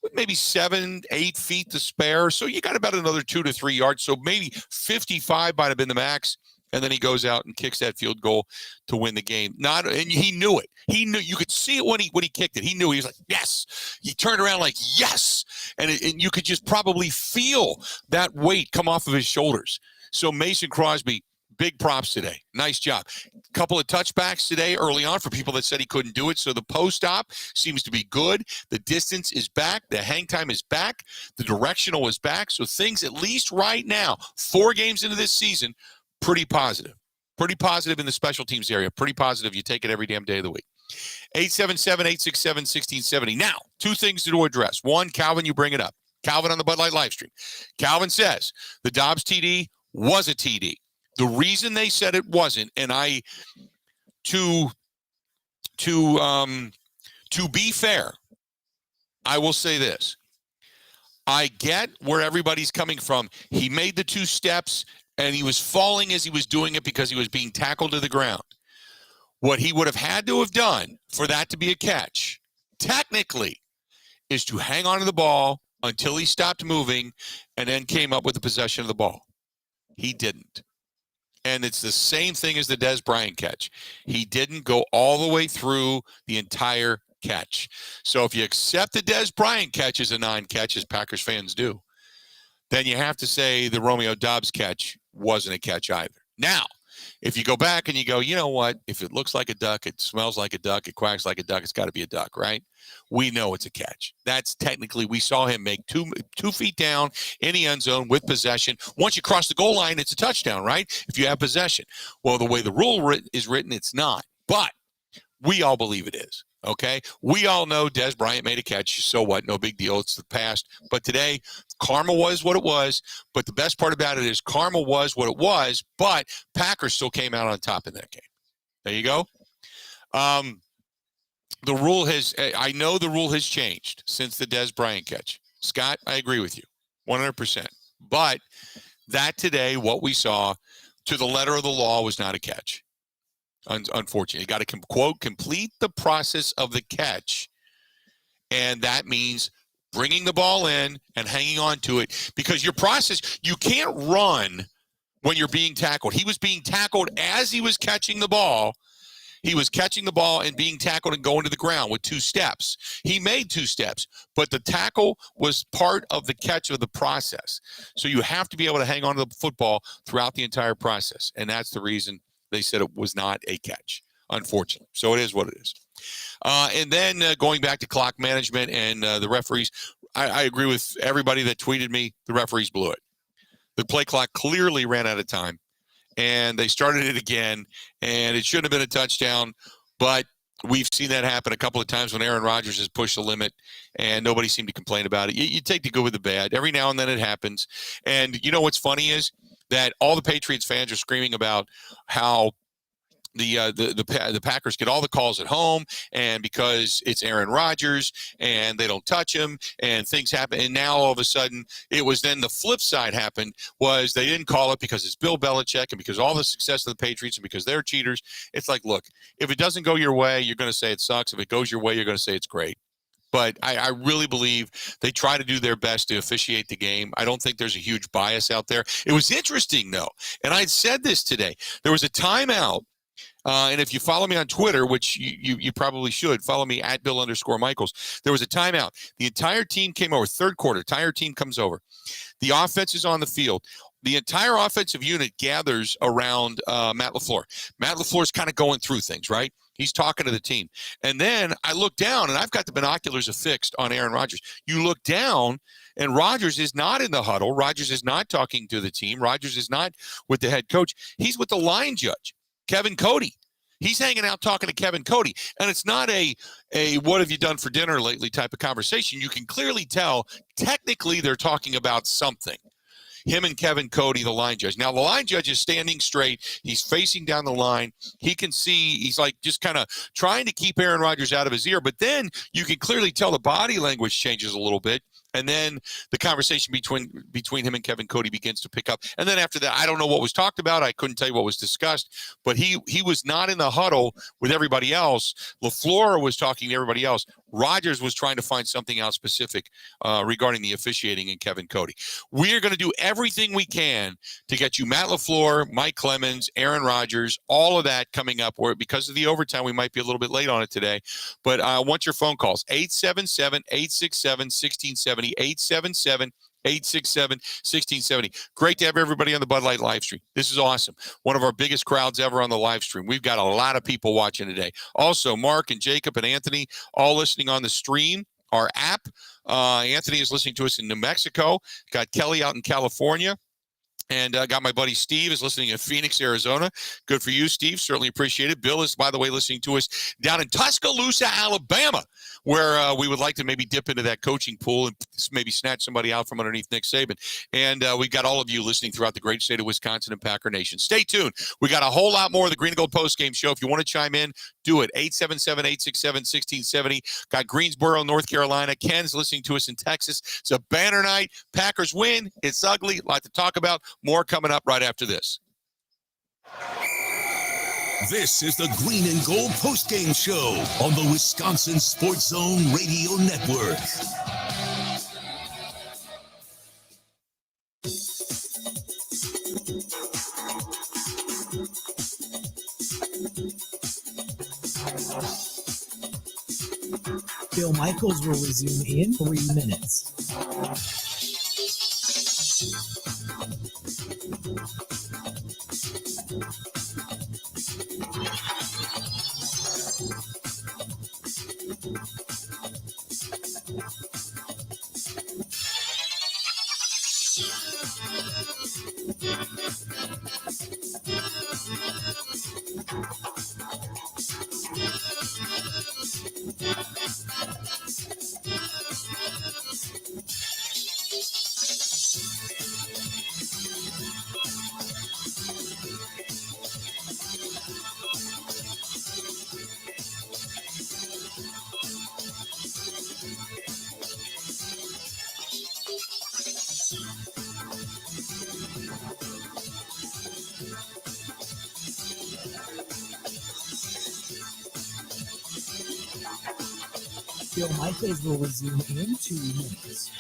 with maybe 7-8 feet to spare. So you got about another 2 to 3 yards. So maybe 55 might have been the max. And then he goes out and kicks that field goal to win the game. And he knew it. He knew, you could see it when he kicked it. He knew. He was like, yes. He turned around like, yes. And you could just probably feel that weight come off of his shoulders. So Mason Crosby, big props today. Nice job. Couple of touchbacks today early on for people that said he couldn't do it. So the post-op seems to be good. The distance is back. The hang time is back. The directional is back. So things, at least right now, 4 games into this season, pretty positive in the special teams area. Pretty positive. You take it every damn day of the week. 877-867-1670. Now, 2 things to address. One, Calvin, you bring it up. Calvin on the Bud Light live stream. Calvin says the Dobbs TD was a TD. The reason they said it wasn't, and to be fair, I will say this. I get where everybody's coming from. He made the 2 steps, and he was falling as he was doing it because he was being tackled to the ground. What he would have had to have done for that to be a catch, technically, is to hang on to the ball until he stopped moving and then came up with the possession of the ball. He didn't. And it's the same thing as the Dez Bryant catch. He didn't go all the way through the entire catch. So if you accept the Dez Bryant catch as a non-catch, as Packers fans do, then you have to say the Romeo Dobbs catch wasn't a catch either. Now, if you go back and you go, you know what? If it looks like a duck, it smells like a duck, it quacks like a duck, it's got to be a duck, right? We know it's a catch. That's technically, we saw him make 2 feet down in the end zone with possession. Once you cross the goal line, it's a touchdown, right? If you have possession. Well, the way the rule is written, it's not. But we all believe it is. Okay, we all know Dez Bryant made a catch. So what? No big deal. It's the past. But today, karma was what it was. But the best part about it is karma was what it was. But Packers still came out on top in that game. There you go. The rule has. I know the rule has changed since the Dez Bryant catch. Scott, I agree with you, 100%. But that today, what we saw, to the letter of the law, was not a catch. Unfortunately, you got to quote complete the process of the catch, and that means bringing the ball in and hanging on to it, because your process, you can't run when you're being tackled. He was being tackled as he was catching the ball. He was catching the ball and being tackled and going to the ground with 2 steps. He made 2 steps, but the tackle was part of the catch of the process. So you have to be able to hang on to the football throughout the entire process, and that's the reason they said it was not a catch, unfortunately. So it is what it is. And then going back to clock management and the referees, I agree with everybody that tweeted me. The referees blew it. The play clock clearly ran out of time, and they started it again, and it shouldn't have been a touchdown. But We've seen that happen a couple of times when Aaron Rodgers has pushed the limit and nobody seemed to complain about it. You take the good with the bad. Every now and then it happens. And you know what's funny is that all the Patriots fans are screaming about how the Packers get all the calls at home, and because it's Aaron Rodgers and they don't touch him and things happen. And now all of a sudden it was then the flip side happened was they didn't call it because it's Bill Belichick and because all the success of the Patriots and because they're cheaters. It's like, look, if it doesn't go your way, you're going to say it sucks. If it goes your way, you're going to say it's great. But I really believe they try to do their best to officiate the game. I don't think there's a huge bias out there. It was interesting, though, and I said this today. There was a timeout. And if you follow me on Twitter, which you probably should, follow me at Bill_Michaels. There was a timeout. The entire team came over. Third quarter, entire team comes over. The offense is on the field. The entire offensive unit gathers around Matt LaFleur. Matt LaFleur's kind of going through things, right? He's talking to the team. And then I look down, and I've got the binoculars affixed on Aaron Rodgers. You look down, and Rodgers is not in the huddle. Rodgers is not talking to the team. Rodgers is not with the head coach. He's with the line judge, Kevin Cody. He's hanging out talking to Kevin Cody. And it's not a what have you done for dinner lately type of conversation. You can clearly tell technically they're talking about something. Him and Kevin Cody, the line judge. Now, the line judge is standing straight. He's facing down the line. He can see. He's like just kind of trying to keep Aaron Rodgers out of his ear. But then you can clearly tell the body language changes a little bit. And then the conversation between him and Kevin Cody begins to pick up. And then after that, I don't know what was talked about. I couldn't tell you what was discussed. But he was not in the huddle with everybody else. LaFleur was talking to everybody else. Rodgers was trying to find something out specific regarding the officiating and Kevin Cody. We're going to do everything we can to get you Matt LaFleur, Mike Clemens, Aaron Rodgers, all of that coming up. Or because of the overtime, we might be a little bit late on it today. But I want your phone calls, 877-867-1670. 877-867-1670. Great to have everybody on the Bud Light live stream. This is awesome. One of our biggest crowds ever on the live stream. We've got a lot of people watching today. Also, Mark and Jacob and Anthony all listening on the stream, our app. Anthony is listening to us in New Mexico. Got Kelly out in California. And got my buddy Steve is listening in Phoenix, Arizona. Good for you, Steve. Certainly appreciate it. Bill is, by the way, listening to us down in Tuscaloosa, Alabama, where we would like to maybe dip into that coaching pool and maybe snatch somebody out from underneath Nick Saban. And we've got all of you listening throughout the great state of Wisconsin and Packer Nation. Stay tuned. We got a whole lot more of the Green and Gold postgame show. If you want to chime in, do it. 877-867-1670. Got Greensboro, North Carolina. Ken's listening to us in Texas. It's a banner night. Packers win. It's ugly. A lot to talk about. More coming up right after this. This is the Green and Gold postgame show on the Wisconsin Sports Zone Radio Network. Bill Michaels will resume in 3 minutes. Bill Michaels will resume in 2 minutes.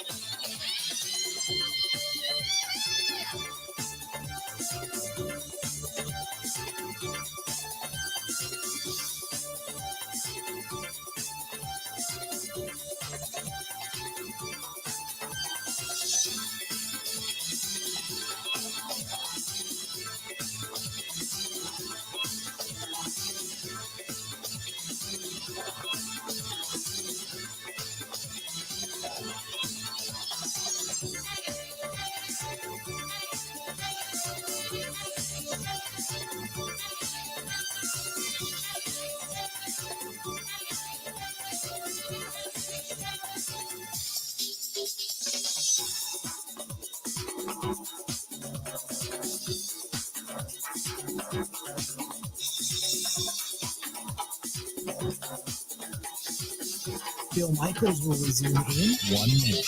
Bill Michaels will resume in 1 minute.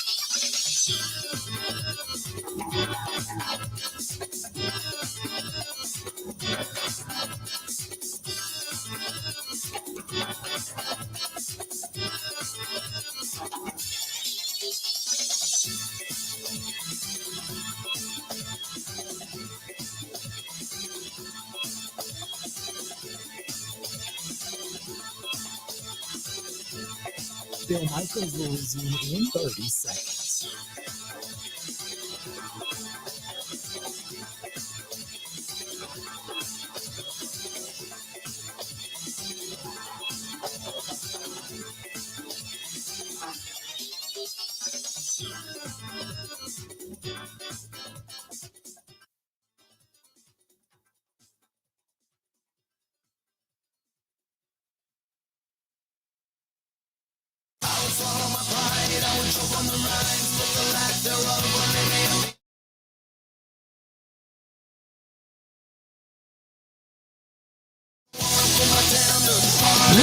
Bill Michaels will resume in 30 seconds.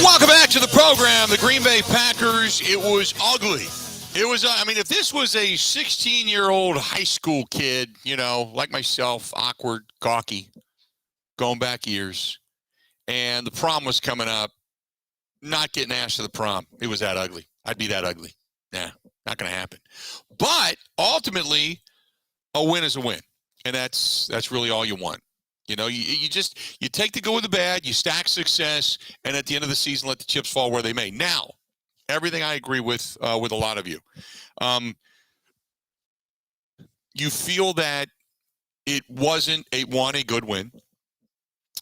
Welcome back to the program. The Green Bay Packers, it was ugly. It was, I mean, if this was a 16-year-old high school kid, like myself, awkward, gawky, going back years, and the prom was coming up, not getting asked to the prom, it was that ugly. I'd be that ugly. Nah, not going to happen. But ultimately, a win is a win, and that's really all you want. You take the good with the bad, you stack success, and at the end of the season, let the chips fall where they may. Now, everything I agree with a lot of you. You feel that it wasn't a good win.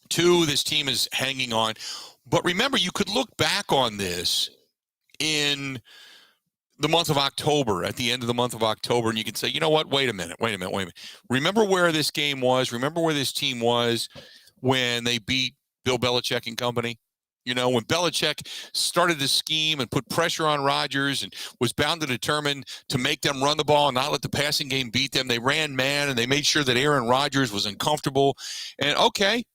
2, this team is hanging on. But remember, you could look back on this in the month of October, at the end of the month of October, and you can say, you know what, wait a minute. Remember where this game was? Remember where this team was when they beat Bill Belichick and company? When Belichick started to scheme and put pressure on Rodgers and was bound to determine to make them run the ball and not let the passing game beat them. They ran man, and they made sure that Aaron Rodgers was uncomfortable. And okay,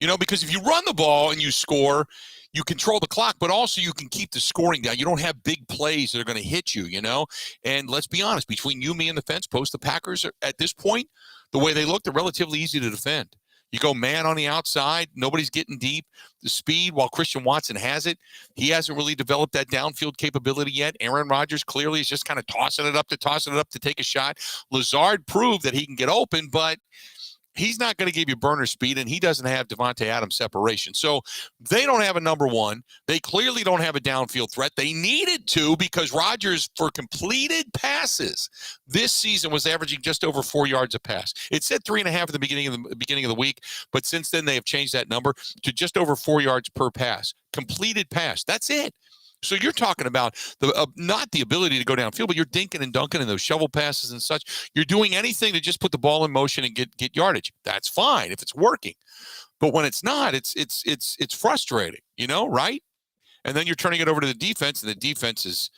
because if you run the ball and you score, you control the clock, but also you can keep the scoring down. You don't have big plays that are going to hit you, And let's be honest, between you, me, and the fence post, the Packers are, at this point, the way they look, they're relatively easy to defend. You go man on the outside, nobody's getting deep. The speed, while Christian Watson has it, he hasn't really developed that downfield capability yet. Aaron Rodgers clearly is just kind of tossing it up to take a shot. Lazard proved that he can get open, but he's not going to give you burner speed, and he doesn't have Devontae Adams separation. So they don't have a number one. They clearly don't have a downfield threat. They needed to, because Rodgers, for completed passes this season, was averaging just over 4 yards a pass. It said 3.5 at the beginning of the week, but since then they have changed that number to just over 4 yards per pass. Completed pass. That's it. So you're talking about not the ability to go downfield, but you're dinking and dunking in those shovel passes and such. You're doing anything to just put the ball in motion and get yardage. That's fine if it's working, but when it's not, it's frustrating, right? And then you're turning it over to the defense, and the defense is,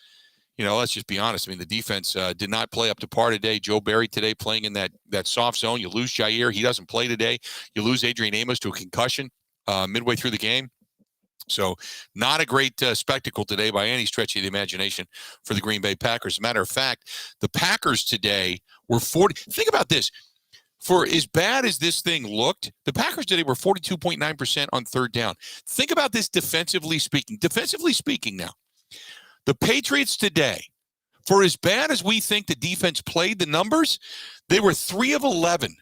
let's just be honest. I mean, the defense did not play up to par today. Joe Barry today playing in that soft zone. You lose Jair; he doesn't play today. You lose Adrian Amos to a concussion midway through the game. So not a great spectacle today by any stretch of the imagination for the Green Bay Packers. As a matter of fact, the Packers today were 40. Think about this. For as bad as this thing looked, the Packers today were 42.9% on third down. Think about this defensively speaking. Defensively speaking now, the Patriots today, for as bad as we think the defense played the numbers, they were 3 of 11,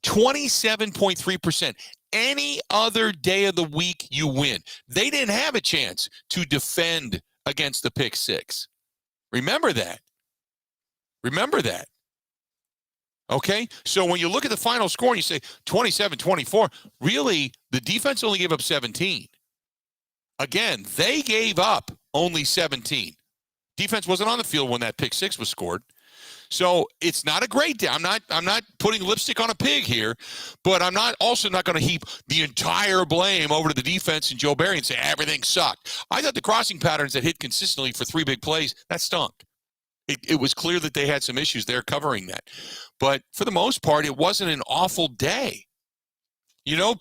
27.3%. Any other day of the week, you win. They didn't have a chance to defend against the pick six. Remember that. Okay? So when you look at the final score and you say 27-24, really, the defense only gave up 17. Again, they gave up only 17. Defense wasn't on the field when that pick six was scored. So it's not a great day. I'm not putting lipstick on a pig here, but I'm also not going to heap the entire blame over to the defense and Joe Barry and say everything sucked. I thought the crossing patterns that hit consistently for 3 big plays, that stunk. It was clear that they had some issues there covering that. But for the most part, it wasn't an awful day. You know,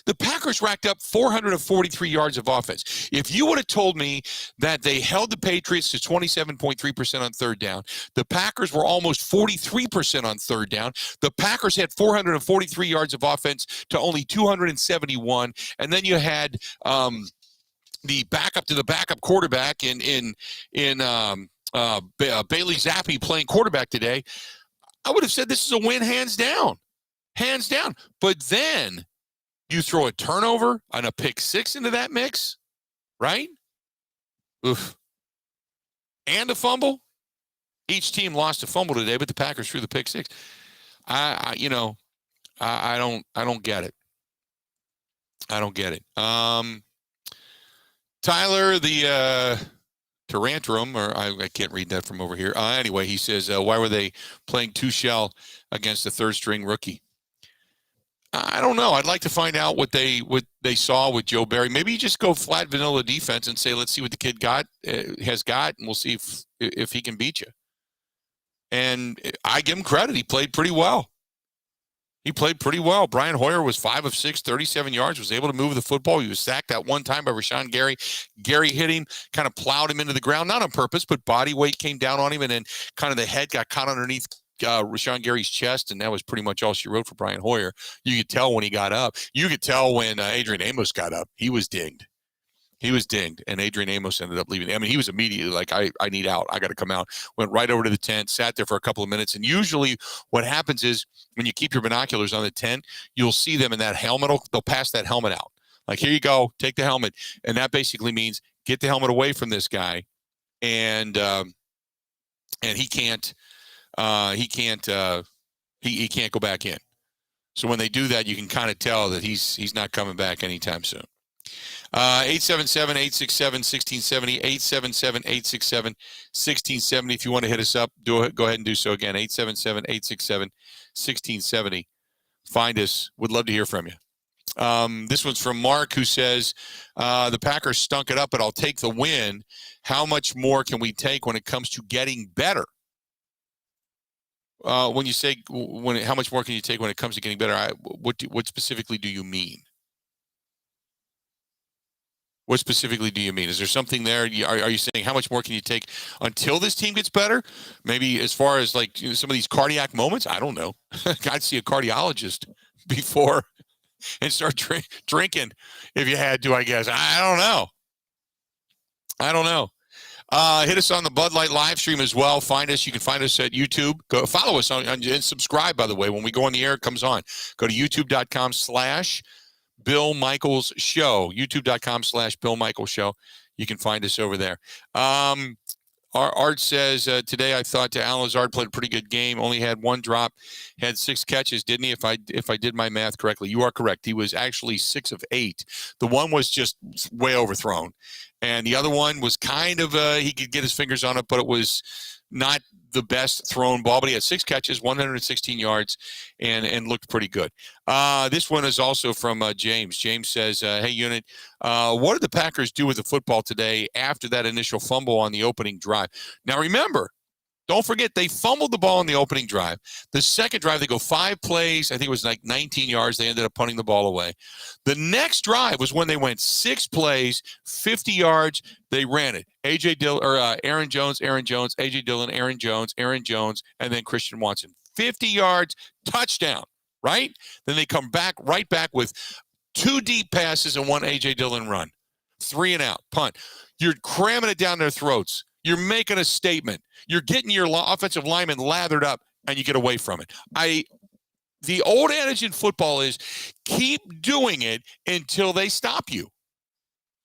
the Packers racked up 443 yards of offense. If you would have told me that they held the Patriots to 27.3% on third down, the Packers were almost 43% on third down. The Packers had 443 yards of offense to only 271, and then you had the backup to the backup quarterback in Bailey Zappi playing quarterback today. I would have said this is a win, hands down. Hands down. But then you throw a turnover and a pick six into that mix, right? Oof. And a fumble. Each team lost a fumble today, but the Packers threw the pick six. I don't get it. I don't get it. Tyler, the Tarantrum, or I can't read that from over here. Anyway, he says, why were they playing two shell against a third string rookie? I don't know. I'd like to find out what they saw with Joe Barry. Maybe you just go flat vanilla defense and say, let's see what the kid has got, and we'll see if he can beat you. And I give him credit. He played pretty well. Brian Hoyer was 5 of 6, 37 yards, was able to move the football. He was sacked that one time by Rashawn Gary. Gary hit him, kind of plowed him into the ground, not on purpose, but body weight came down on him, and then kind of the head got caught underneath Rashawn Gary's chest, and that was pretty much all she wrote for Brian Hoyer. You could tell when he got up. You could tell when Adrian Amos got up. He was dinged. And Adrian Amos ended up leaving. I mean, he was immediately like, I need out. I got to come out. Went right over to the tent, sat there for a couple of minutes. And usually what happens is when you keep your binoculars on the tent, you'll see them in that helmet. They'll pass that helmet out. Like, here you go, take the helmet. And that basically means get the helmet away from this guy. And he can't go back in. So when they do that, you can kind of tell that he's not coming back anytime soon. 877-867-1670, 877-867-1670. If you want to hit us up, go ahead and do so again, 877-867-1670. Find us. Would love to hear from you. This one's from Mark, who says, the Packers stunk it up, but I'll take the win. How much more can we take when it comes to getting better? When you say how much more can you take when it comes to getting better? What specifically do you mean? What specifically do you mean? Is there something there? Are you saying how much more can you take until this team gets better? Maybe as far as like some of these cardiac moments? I don't know. I'd see a cardiologist before and start drinking if you had to, I guess. I don't know. Hit us on the Bud Light live stream as well. Find us. You can find us at YouTube. Go follow us and subscribe, by the way. When we go on the air, it comes on. Go to youtube.com/Bill Michaels Show. youtube.com/Bill Michaels Show. You can find us over there. Art says, today I thought Allen Lazard played a pretty good game. Only had one drop, had 6 catches, didn't he? If I did my math correctly. You are correct. He was actually 6 of 8. The one was just way overthrown. And the other one was kind of, he could get his fingers on it, but it was not the best thrown ball. But he had 6 catches, 116 yards, and looked pretty good. This one is also from James. James says, hey, Unit, what did the Packers do with the football today after that initial fumble on the opening drive? Now, remember, don't forget, they fumbled the ball on the opening drive. The second drive, they go 5 plays. I think it was like 19 yards. They ended up punting the ball away. The next drive was when they went 6 plays, 50 yards. They ran it. Aaron Jones, A.J. Dillon, Aaron Jones, and then Christian Watson. 50 yards, touchdown, right? Then they come right back with 2 deep passes and 1 A.J. Dillon run. 3 and out, punt. You're cramming it down their throats. You're making a statement. You're getting your offensive lineman lathered up, and you get away from it. The old adage in football is keep doing it until they stop you.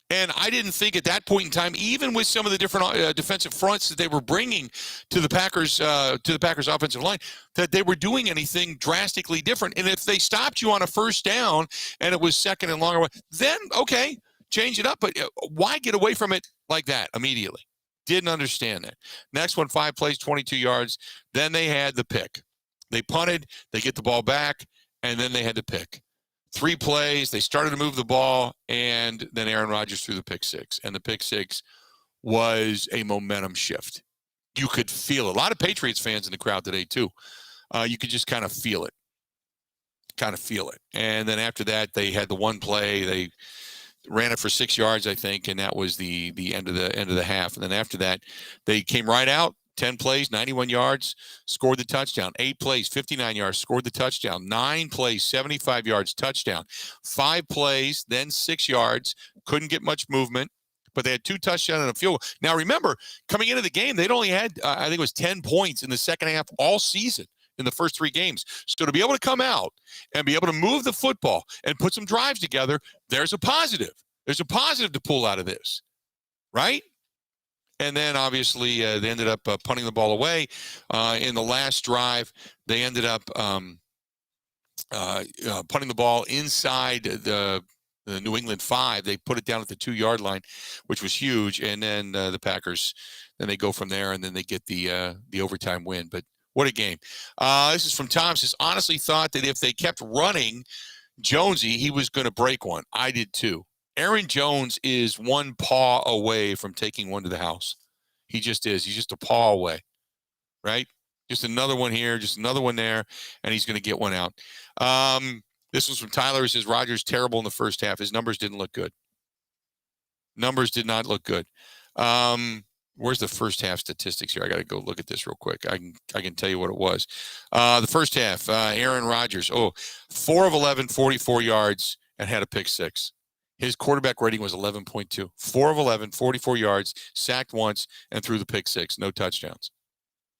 And I didn't think at that point in time, even with some of the different defensive fronts that they were bringing to the Packers offensive line, that they were doing anything drastically different. And if they stopped you on a first down and it was second and longer, then okay, change it up. But why get away from it like that immediately? Didn't understand that. Next one, 5 plays, 22 yards. Then they had the pick. They punted, they get the ball back, and then they had the pick. 3 plays, they started to move the ball, and then Aaron Rodgers threw the pick 6. And the pick 6 was a momentum shift. You could feel it. A lot of Patriots fans in the crowd today, too. You could just kind of feel it. kind of feel it. And then after that, they had the one play. They ran it for 6 yards, I think, and that was the end of the half. And then after that, they came right out. 10 plays, 91 yards, scored the touchdown. 8 plays, 59 yards, scored the touchdown. 9 plays, 75 yards, touchdown. 5 plays, then 6 yards. Couldn't get much movement, but they had 2 touchdowns and a field goal. Now, remember, coming into the game, they'd only had, I think it was 10 points in the second half all season in the first 3 games. So to be able to come out and be able to move the football and put some drives together, there's a positive. There's a positive to pull out of this, right? And then, obviously, they ended up punting the ball away. In the last drive, they ended up punting the ball inside the New England 5. They put it down at the 2-yard line, which was huge. And then the Packers, then they go from there, and then they get the overtime win. But what a game. This is from Tom. Says, honestly thought that if they kept running Jonesy, he was going to break one. I did too. Aaron Jones is one paw away from taking one to the house. He just is. He's just a paw away, right? Just another one here, just another one there, and he's going to get one out. This was from Tyler. He says, Rodgers terrible in the first half. His numbers didn't look good. Numbers did not look good. Where's the first half statistics here? I got to go look at this real quick. I can tell you what it was. The first half, Aaron Rodgers, 4 of 11, 44 yards, and had a pick 6. His quarterback rating was 11.2. 4 of 11, 44 yards, sacked once, and threw the pick 6. No touchdowns.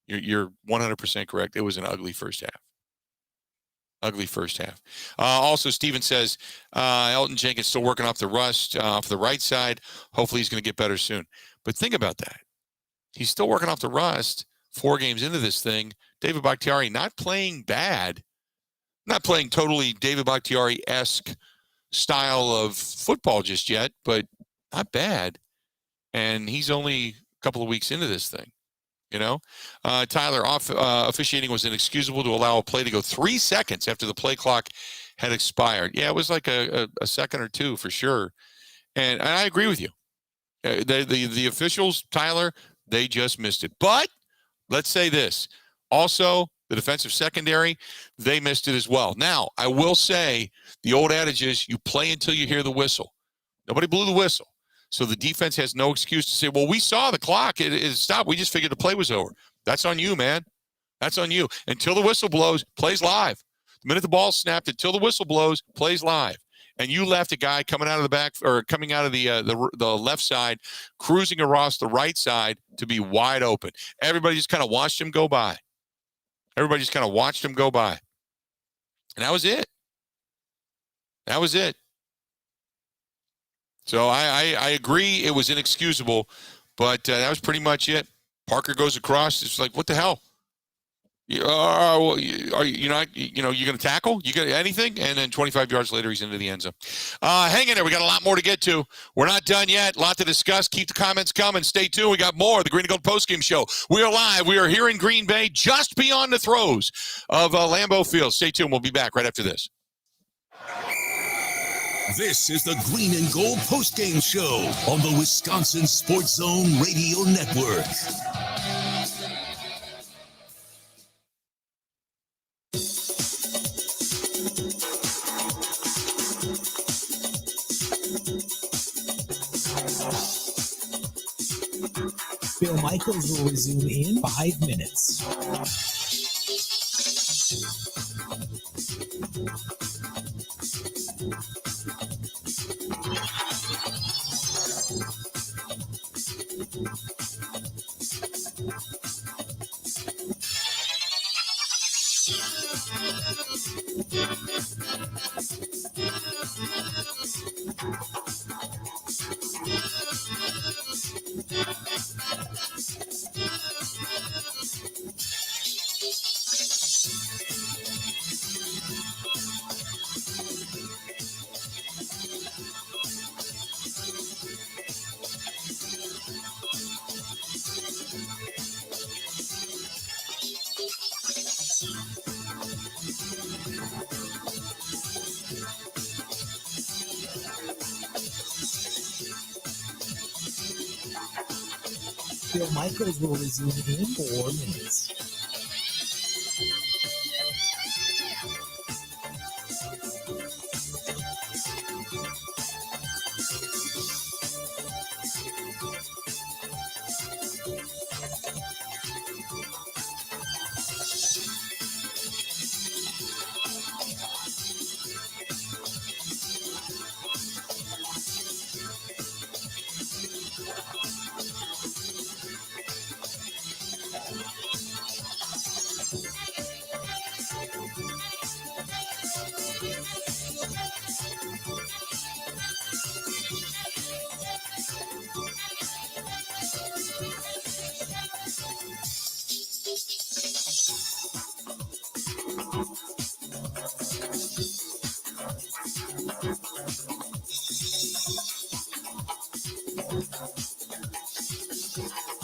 You're 100% correct. It was an ugly first half. Ugly first half. Also, Steven says, Elton Jenkins still working off the rust off the right side. Hopefully he's going to get better soon. But think about that. He's still working off the rust 4 games into this thing. David Bakhtiari not playing bad. Not playing totally David Bakhtiari-esque style of football just yet, but not bad. And he's only a couple of weeks into this thing, you know. Tyler, officiating was inexcusable to allow a play to go 3 seconds after the play clock had expired. Yeah, it was like a second or 2 for sure. And I agree with you. The officials, Tyler, they just missed it. But let's say this. Also, the defensive secondary, they missed it as well. Now, I will say the old adage is you play until you hear the whistle. Nobody blew the whistle. So the defense has no excuse to say, well, we saw the clock. It stopped. We just figured the play was over. That's on you, man. That's on you. Until the whistle blows, plays live. The minute the ball snapped, until the whistle blows, plays live. And you left a guy coming out of the back or coming out of the left side, cruising across the right side to be wide open. Everybody just kind of watched him go by. Everybody just kind of watched him go by. And that was it. That was it. So I agree it was inexcusable, but that was pretty much it. Parker goes across. It's like, what the hell? Are you not, you're going to tackle? You got anything? And then 25 yards later, he's into the end zone. Hang in there. We got a lot more to get to. We're not done yet. A lot to discuss. Keep the comments coming. Stay tuned. We got more of the Green and Gold postgame show. We are live. We are here in Green Bay, just beyond the throes of Lambeau Field. Stay tuned. We'll be back right after this. This is the Green and Gold postgame show on the Wisconsin Sports Zone Radio Network. Bill Michaels will resume in 5 minutes. Bill Michaels will resume in 4 minutes.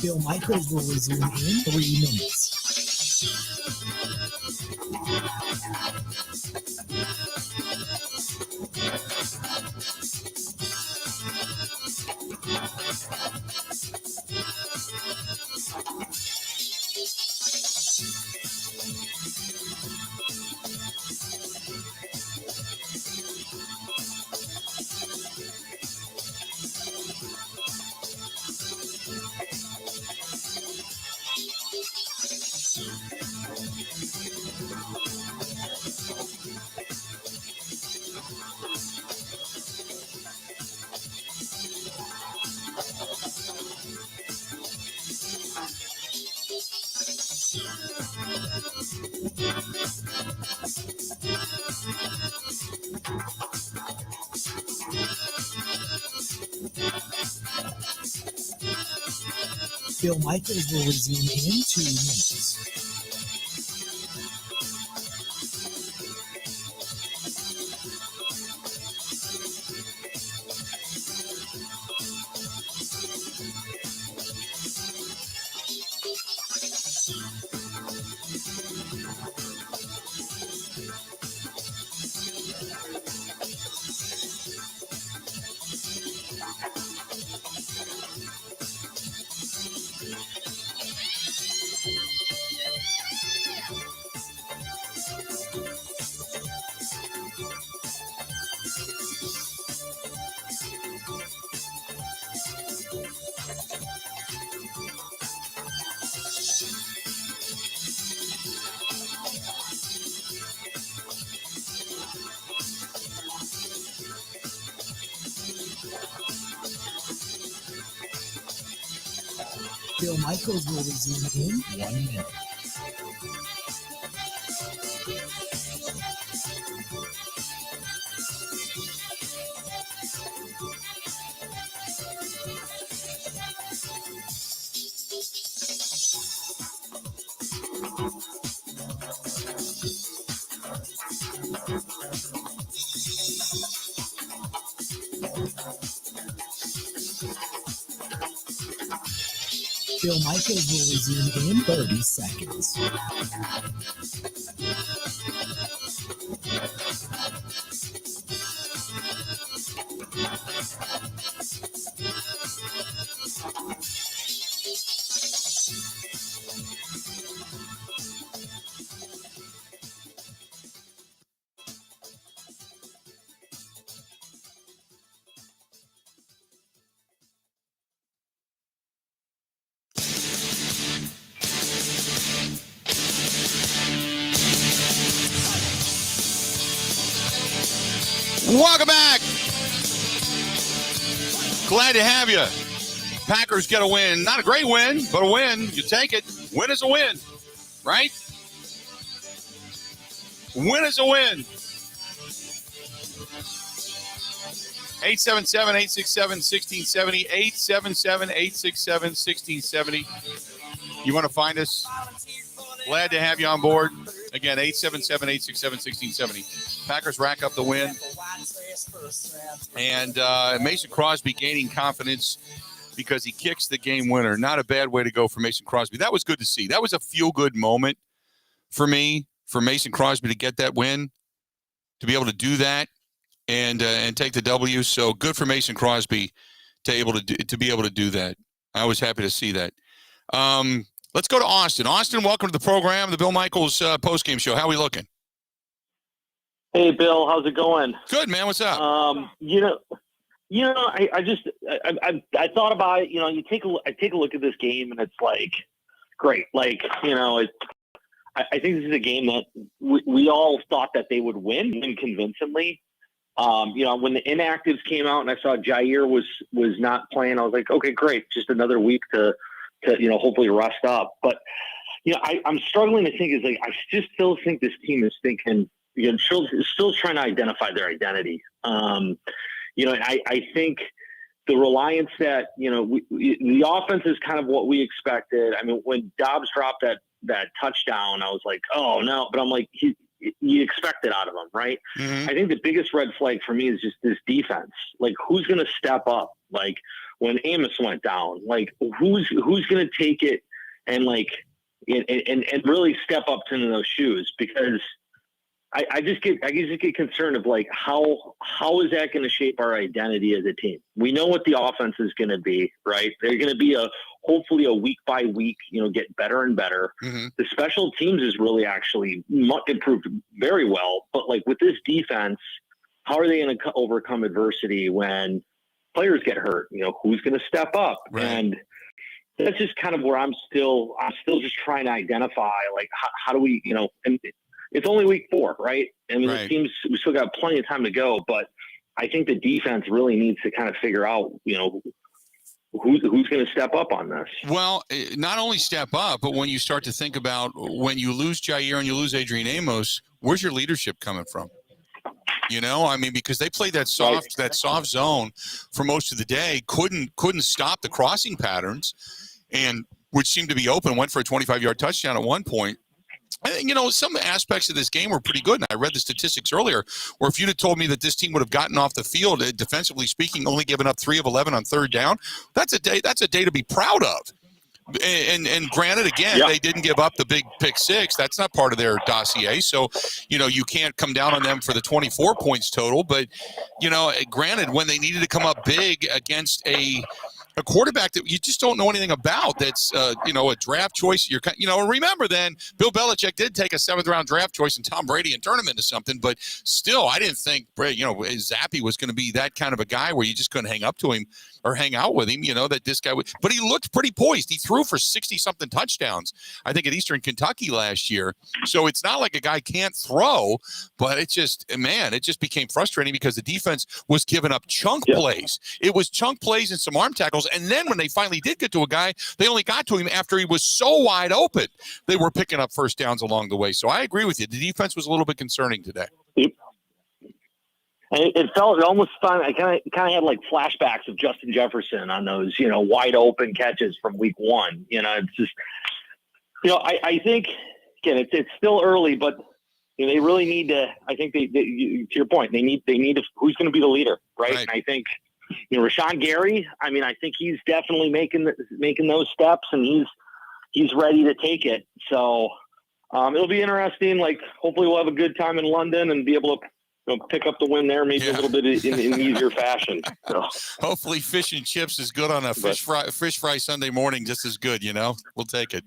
Bill Michaels will resume in 3 minutes. Bill Michaels will resume in 2 minutes. Bill Michaels will resume in 1 minute. Bill Michaels will resume in 30 seconds. Welcome back. Glad to have you. Packers get a win. Not a great win, but a win. You take it. Win is a win, right? Win is a win. 877-867-1670. 877-867-1670. You want to find us? Glad to have you on board. Again, 877-867-1670. Packers rack up the win. And Mason Crosby gaining confidence because he kicks the game winner. Not a bad way to go for Mason Crosby. That was good to see. That was a feel-good moment for me, for Mason Crosby to get that win, to be able to do that and take the W. So good for Mason Crosby to be able to do that. I was happy to see that. Let's go to Austin. Austin, welcome to the program, the Bill Michaels postgame show. How are we looking? Hey, Bill, how's it going? Good, man. What's up? I thought about it. I take a look at this game, and it's like, great. Like, I think this is a game that we all thought that they would win convincingly. When the inactives came out and I saw Jair was not playing, I was like, okay, great, just another week to hopefully rest up. But I'm struggling to think. Is like I just still think this team is thinking. Still trying to identify their identity. And I think the reliance that the offense is kind of what we expected. I mean, when Dobbs dropped that touchdown, I was like, oh no, but I'm like, you expect it out of him, right? Mm-hmm. I think the biggest red flag for me is just this defense. Like, who's going to step up? Like, when Amos went down. Like, who's going to take it and like and really step up to those shoes? Because I just get concerned of like how is that going to shape our identity as a team? We know what the offense is going to be, right? They're going to be hopefully a week by week, get better and better. Mm-hmm. The special teams is really actually improved very well, but like with this defense, how are they going to overcome adversity when players get hurt? Who's going to step up? Right. And that's just kind of where I'm still just trying to identify, like, how do we, and it's only week 4, right? I mean, Right. It seems we still got plenty of time to go, but I think the defense really needs to kind of figure out, who's going to step up on this. Well, not only step up, but when you start to think about when you lose Jair and you lose Adrian Amos, where's your leadership coming from? Because they played that soft zone for most of the day, couldn't stop the crossing patterns, and which seemed to be open, went for a 25-yard touchdown at one point. Some aspects of this game were pretty good, and I read the statistics earlier, where if you'd have told me that this team would have gotten off the field, defensively speaking, only given up 3 of 11 on third down, that's a day to be proud of. And granted, again, They didn't give up the big pick 6. That's not part of their dossier. So, you can't come down on them for the 24 points total. But, granted, when they needed to come up big against a quarterback that you just don't know anything about, that's, a draft choice. Remember then, Bill Belichick did take a 7th-round draft choice in Tom Brady and turn him into something. But still, I didn't think, Zappe was going to be that kind of a guy where you just couldn't hang up to him or hang out with him, that this guy would. But he looked pretty poised. He threw for 60-something touchdowns, I think, at Eastern Kentucky last year. So it's not like a guy can't throw, but it just became frustrating because the defense was giving up chunk plays. It was chunk plays and some arm tackles. And then when they finally did get to a guy, they only got to him after he was so wide open. They were picking up first downs along the way. So I agree with you. The defense was a little bit concerning today. And it almost fun. I kind of had like flashbacks of Justin Jefferson on those, wide open catches from week 1. It's just, I think, again, it's still early, but they really need to. I think they to your point, they need to. Who's going to be the leader, right? And I think, Rashawn Gary. I mean, I think he's definitely making those steps, and he's ready to take it. So it'll be interesting. Like, hopefully, we'll have a good time in London and be able to pick up the win there, maybe a little bit in easier fashion. So. Hopefully fish and chips is good on a fish fry Sunday morning, just as good, We'll take it.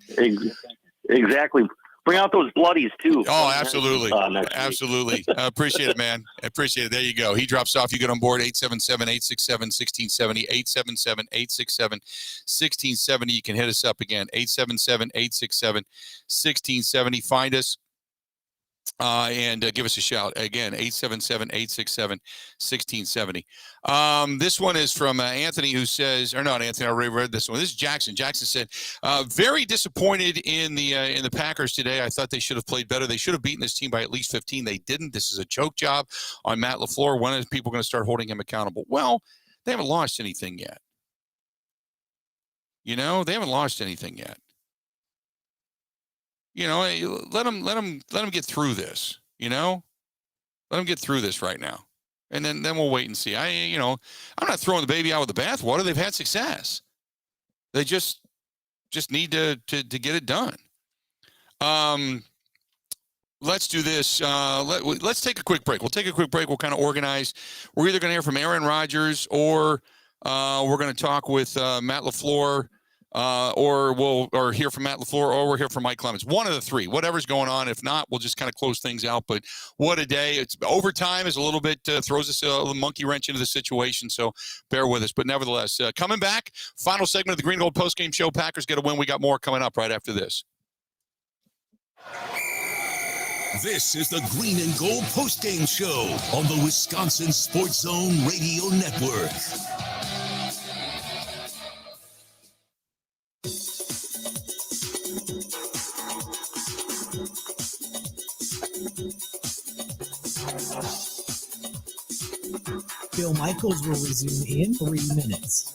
Exactly. Bring out those bloodies, too. Oh, absolutely. Absolutely. I appreciate it, man. I appreciate it. There you go. He drops off. You get on board 877-867-1670, 877-867-1670. You can hit us up again, 877-867-1670. Find us. And give us a shout. Again, 877-867-1670. This one is from Anthony, who says, or not Anthony, I already read this one. This is Jackson. Jackson said, very disappointed in the Packers today. I thought they should have played better. They should have beaten this team by at least 15. They didn't. This is a choke job on Matt LaFleur. When are people going to start holding him accountable? Well, they haven't lost anything yet. They haven't lost anything yet. Let them get through this, let them get through this right now. And then we'll wait and see. I'm not throwing the baby out with the bathwater. They've had success. They just need to get it done. Let's do this. Let's take a quick break. We'll take a quick break. We'll kind of organize. We're either going to hear from Aaron Rodgers or we're going to talk with Matt LaFleur. Or hear from Matt LaFleur, or we'll hear from Mike Clemens. One of the three, whatever's going on. If not, we'll just kind of close things out. But what a day. It's overtime is a little bit, throws us a little monkey wrench into the situation. So bear with us. But nevertheless, coming back, final segment of the Green Gold Postgame Show. Packers get a win. We got more coming up right after this. This is the Green and Gold Postgame Show on the Wisconsin Sports Zone Radio Network. Bill Michaels will resume in 3 minutes.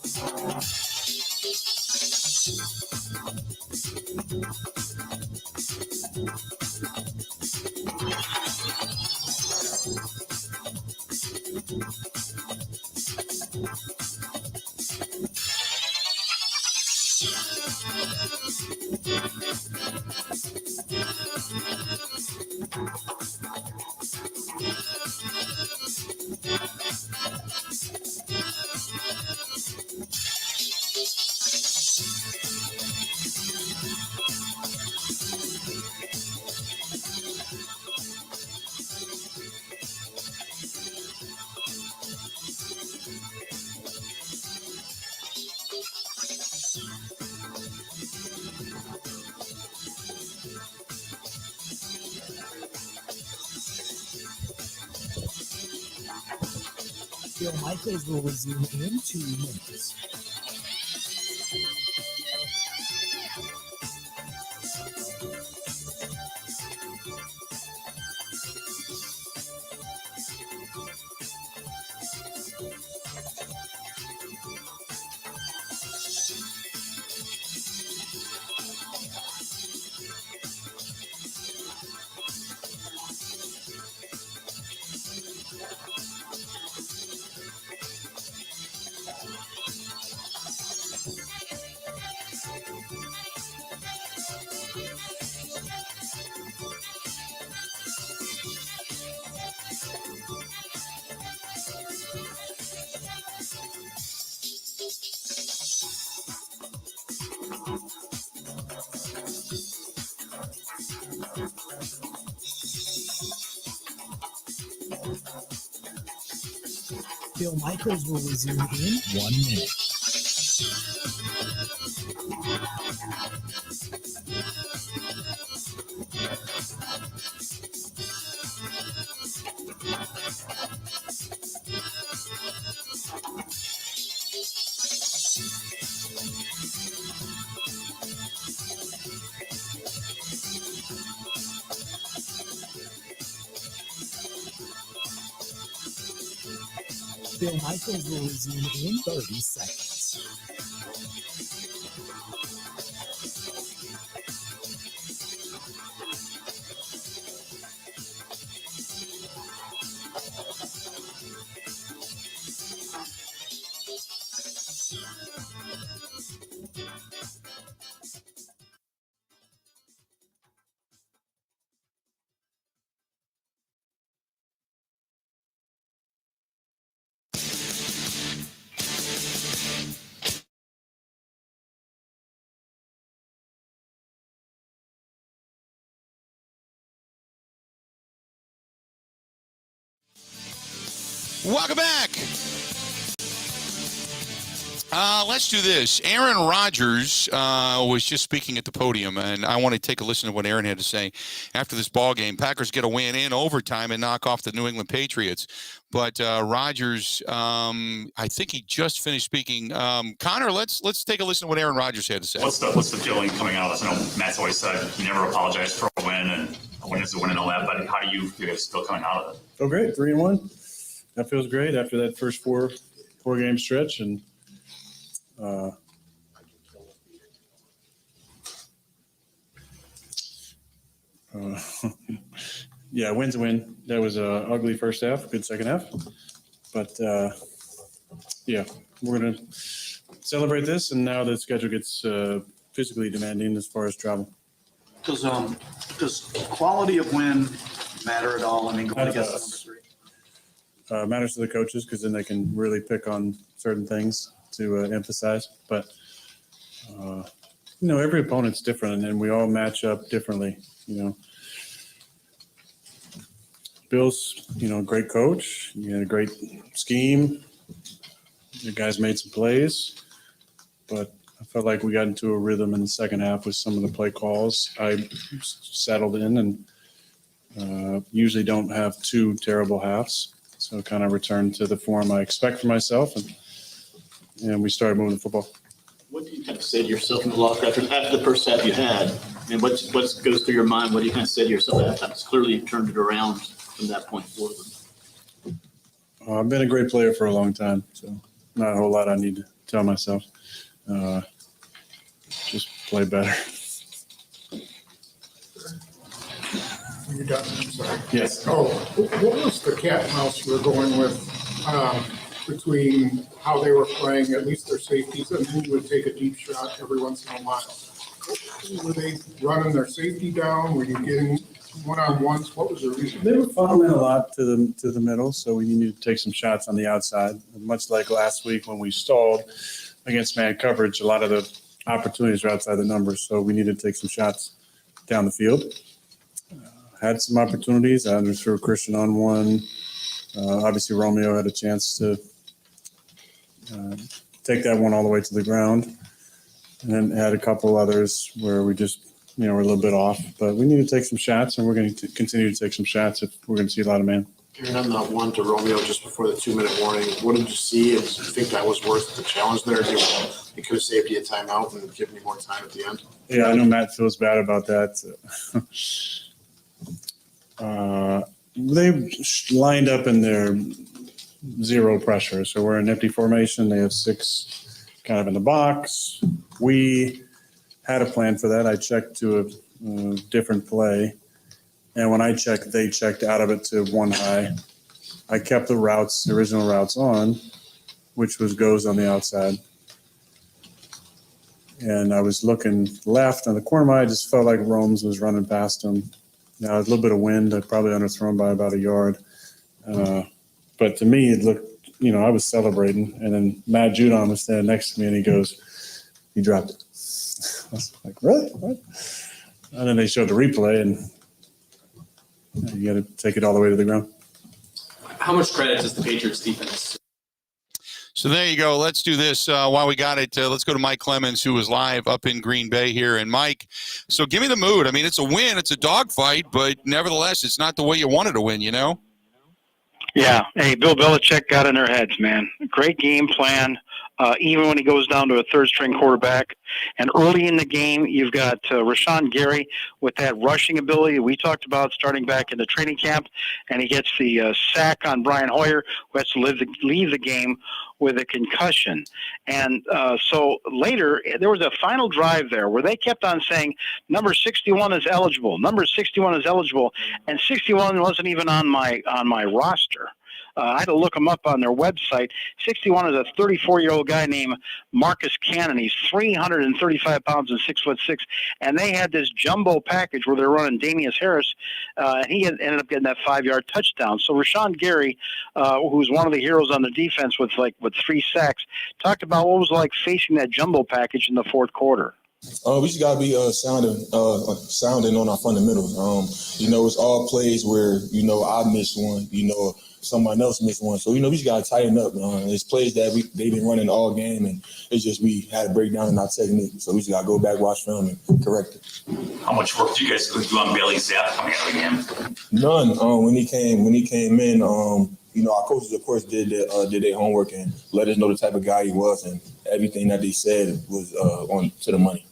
Bill Michaels will resume in 2 minutes. Bill Michaels will resume in 1 minute. Bill Michaels will resume in 30 seconds. Welcome back. Let's do this. Aaron Rodgers was just speaking at the podium, and I want to take a listen to what Aaron had to say after this ball game. Packers get a win in overtime and knock off the New England Patriots. But Rodgers, I think he just finished speaking. Connor, let's take a listen to what Aaron Rodgers had to say. What's the feeling coming out of this? I know Matt's always said you never apologize for a win, and a win is a win and all that. But how do you feel still coming out of it? Oh, great, 3-1. That feels great after that first four game stretch, and yeah, win's a win. That was a ugly first half, good second half, but yeah, we're gonna celebrate this, and now the schedule gets physically demanding as far as travel. Does quality of win matter at all? I mean, going against the number 3. Matters to the coaches because then they can really pick on certain things to emphasize. But, every opponent's different and we all match up differently. Bill's, great coach. He had a great scheme. The guys made some plays. But I felt like we got into a rhythm in the second half with some of the play calls. I settled in and usually don't have 2 terrible halves. So kind of returned to the form I expect for myself, and we started moving the football. What do you kind of say to yourself in the locker after the first half you had? And what goes through your mind? What do you kind of say to yourself at that time? It's clearly you've turned it around from that point forward. I've been a great player for a long time, so not a whole lot I need to tell myself. Just play better. You done? I'm sorry. Yes. Oh, what was the cat and mouse you were going with? between how they were playing, at least their safeties, and who would take a deep shot every once in a while. Were they running their safety down? Were you getting one-on-ones? What was the reason? They were funneling a lot to the middle, so we needed to take some shots on the outside. Much like last week when we stalled against man coverage, a lot of the opportunities are outside the numbers, so we needed to take some shots down the field. Had some opportunities. I underthrew Christian on one. Obviously, Romeo had a chance to take that one all the way to the ground. And then had a couple others where we just, were a little bit off. But we need to take some shots, and we're going to continue to take some shots if we're going to see a lot of man. Aaron, on that one to Romeo just before the 2-minute warning, what did you see? And do you think that was worth the challenge there? It could have saved you a timeout and given you more time at the end. Yeah, I know Matt feels bad about that. They lined up in their zero pressure. So we're in empty formation. They have 6 kind of in the box. We had a plan for that. I checked to a different play. And when I checked, they checked out of it to 1 high. I kept the original routes on, which was goes on the outside. And I was looking left on the corner of my eye. I just felt like Romes was running past him. Now, a little bit of wind. I probably underthrown by about a yard. But to me, it looked, I was celebrating. And then Matt Judon was standing next to me, and he goes, "He dropped it." I was like, "Really? What?" And then they showed the replay, and you got to take it all the way to the ground. How much credit does the Patriots defense? So there you go. Let's do this while we got it. Let's go to Mike Clemens, who is live up in Green Bay here. And Mike, so give me the mood. I mean, it's a win. It's a dogfight, but nevertheless, it's not the way you wanted to win, Yeah. Hey, Bill Belichick got in their heads, man. Great game plan. Even when he goes down to a third-string quarterback. And early in the game, you've got Rashawn Gary with that rushing ability we talked about starting back in the training camp, and he gets the sack on Brian Hoyer, who has to leave the game with a concussion. And so later, there was a final drive there where they kept on saying, number 61 is eligible, number 61 is eligible, and 61 wasn't even on my roster. I had to look him up on their website. 61 is a 34-year-old guy named Marcus Cannon. He's 335 pounds and 6'6", and they had this jumbo package where they're running Damius Harris, and he ended up getting that 5-yard touchdown. So Rashawn Gary, who's one of the heroes on the defense with 3 sacks, talked about what it was like facing that jumbo package in the fourth quarter. We just gotta be sounding on our fundamentals. It's all plays where I miss one. Someone else missed one. So, we just got to tighten up. It's plays that they've been running all game, and it's just we had a breakdown in our technique. So we just got to go back, watch film, and correct it. How much work do you guys do on Bailey Zapp coming out of the game? None. When he came in, our coaches, of course, did their homework and let us know the type of guy he was, and everything that they said was on to the money.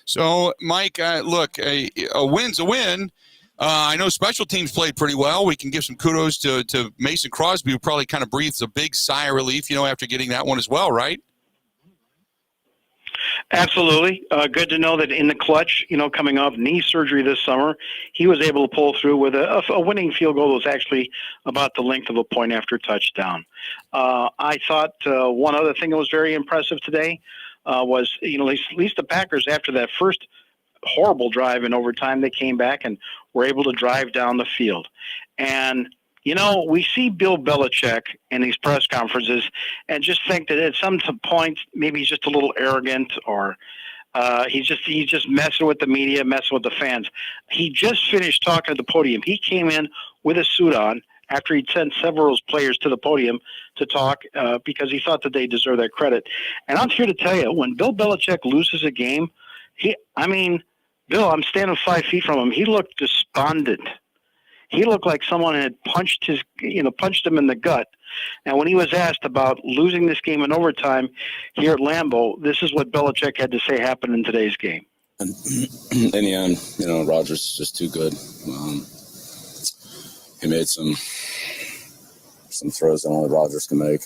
So, Mike, look, a win's a win. I know special teams played pretty well. We can give some kudos to Mason Crosby, who probably kind of breathes a big sigh of relief, after getting that one as well, right? Absolutely. Good to know that in the clutch, coming off knee surgery this summer, he was able to pull through with a winning field goal that was actually about the length of a point after touchdown. I thought one other thing that was very impressive today was, at least the Packers, after that first horrible drive in overtime, they came back and were able to drive down the field. And we see Bill Belichick in these press conferences and just think that at some point maybe he's just a little arrogant, or he's just messing with the media, messing with the fans. He just finished talking at the podium. He came in with a suit on after he'd sent several of his players to the podium to talk because he thought that they deserve that credit. And I'm here to tell you, when Bill Belichick loses a game, Bill, I'm standing 5 feet from him. He looked despondent. He looked like someone had punched him in the gut. And when he was asked about losing this game in overtime here at Lambeau, this is what Belichick had to say happened in today's game. In the end, Rodgers is just too good. He made some throws that only Rodgers can make.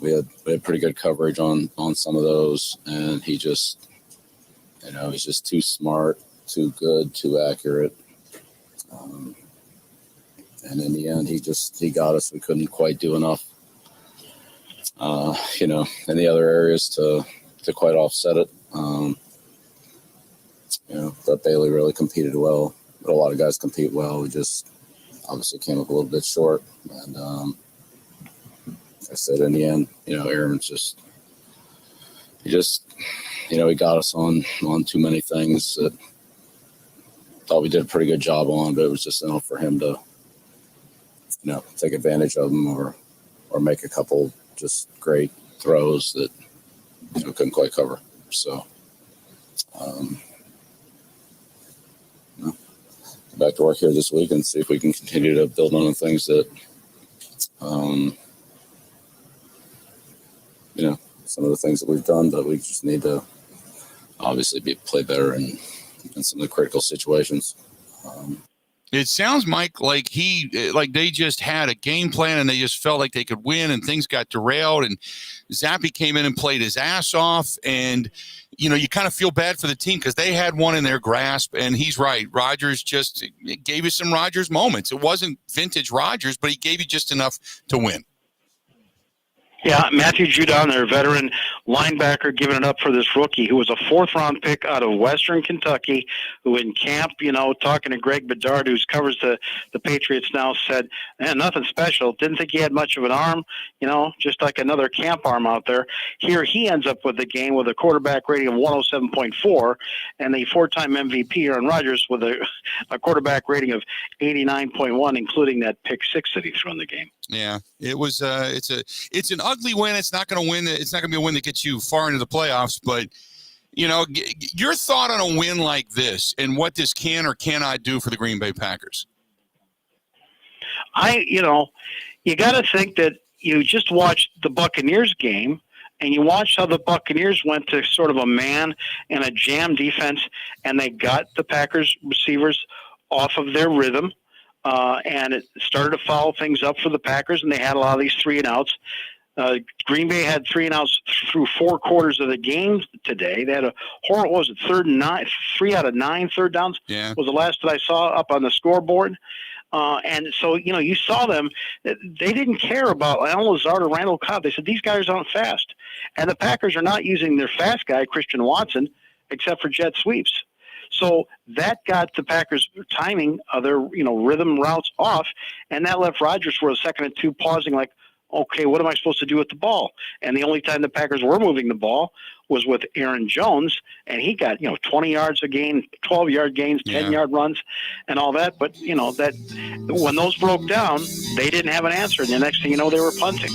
We had pretty good coverage on some of those, and he just, he's just too smart, too good, too accurate. And in the end, he got us. We couldn't quite do enough, in the other areas to quite offset it. But Bailey really competed well. But a lot of guys compete well. We just obviously came up a little bit short. And like I said, in the end, Aaron's he got us on too many things that thought we did a pretty good job on, but it was just enough for him to, take advantage of them or make a couple just great throws that couldn't quite cover. So, back to work here this week and see if we can continue to build on the things that, some of the things that we've done, but we just need to obviously play better in some of the critical situations. It sounds, Mike, like they just had a game plan and they just felt like they could win, and things got derailed, and Zappe came in and played his ass off. And, you kind of feel bad for the team because they had one in their grasp, and he's right. Rodgers just gave you some Rodgers moments. It wasn't vintage Rodgers, but he gave you just enough to win. Yeah, Matthew Judon, their veteran linebacker, giving it up for this rookie who was a fourth-round pick out of Western Kentucky, who in camp, talking to Greg Bedard, who covers the Patriots now, said, man, nothing special. Didn't think he had much of an arm, just like another camp arm out there. Here he ends up with the game with a quarterback rating of 107.4 and the four-time MVP Aaron Rodgers with a quarterback rating of 89.1, including that pick six that he threw in the game. Yeah, it was. It's an ugly win. It's not going to win. It's not going to be a win that gets you far into the playoffs. But your thought on a win like this and what this can or cannot do for the Green Bay Packers. You got to think that you just watched the Buccaneers game and you watched how the Buccaneers went to sort of a man and a jam defense, and they got the Packers receivers off of their rhythm. And it started to foul things up for the Packers, and they had a lot of these 3-and-outs. Green Bay had 3-and-outs through 4 quarters of the game today. They had a horrible, what was it, 3rd and 9, 3 out of 9 third downs was the last that I saw up on the scoreboard. And so, you saw them. They didn't care about Allen Lazard or Randall Cobb. They said, these guys aren't fast. And the Packers are not using their fast guy, Christian Watson, except for jet sweeps. So that got the Packers' timing of their, rhythm routes off, and that left Rodgers for a second or two pausing like, okay, what am I supposed to do with the ball? And the only time the Packers were moving the ball was with Aaron Jones, and he got, 20 yards a gain, 12-yard gains, 10-yard runs, and all that. But, that when those broke down, they didn't have an answer, and the next thing you know, they were punting.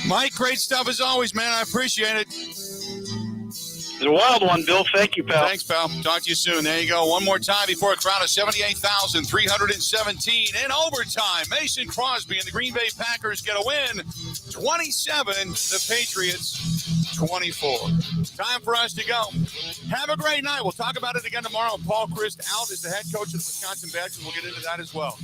Mike, great stuff as always, man. I appreciate it. It's a wild one, Bill. Thank you, pal. Thanks, pal. Talk to you soon. There you go. One more time before a crowd of 78,317 in overtime. Mason Crosby and the Green Bay Packers get a win. 27, the Patriots 24. Time for us to go. Have a great night. We'll talk about it again tomorrow. Paul Chryst out as the head coach of the Wisconsin Badgers. We'll get into that as well.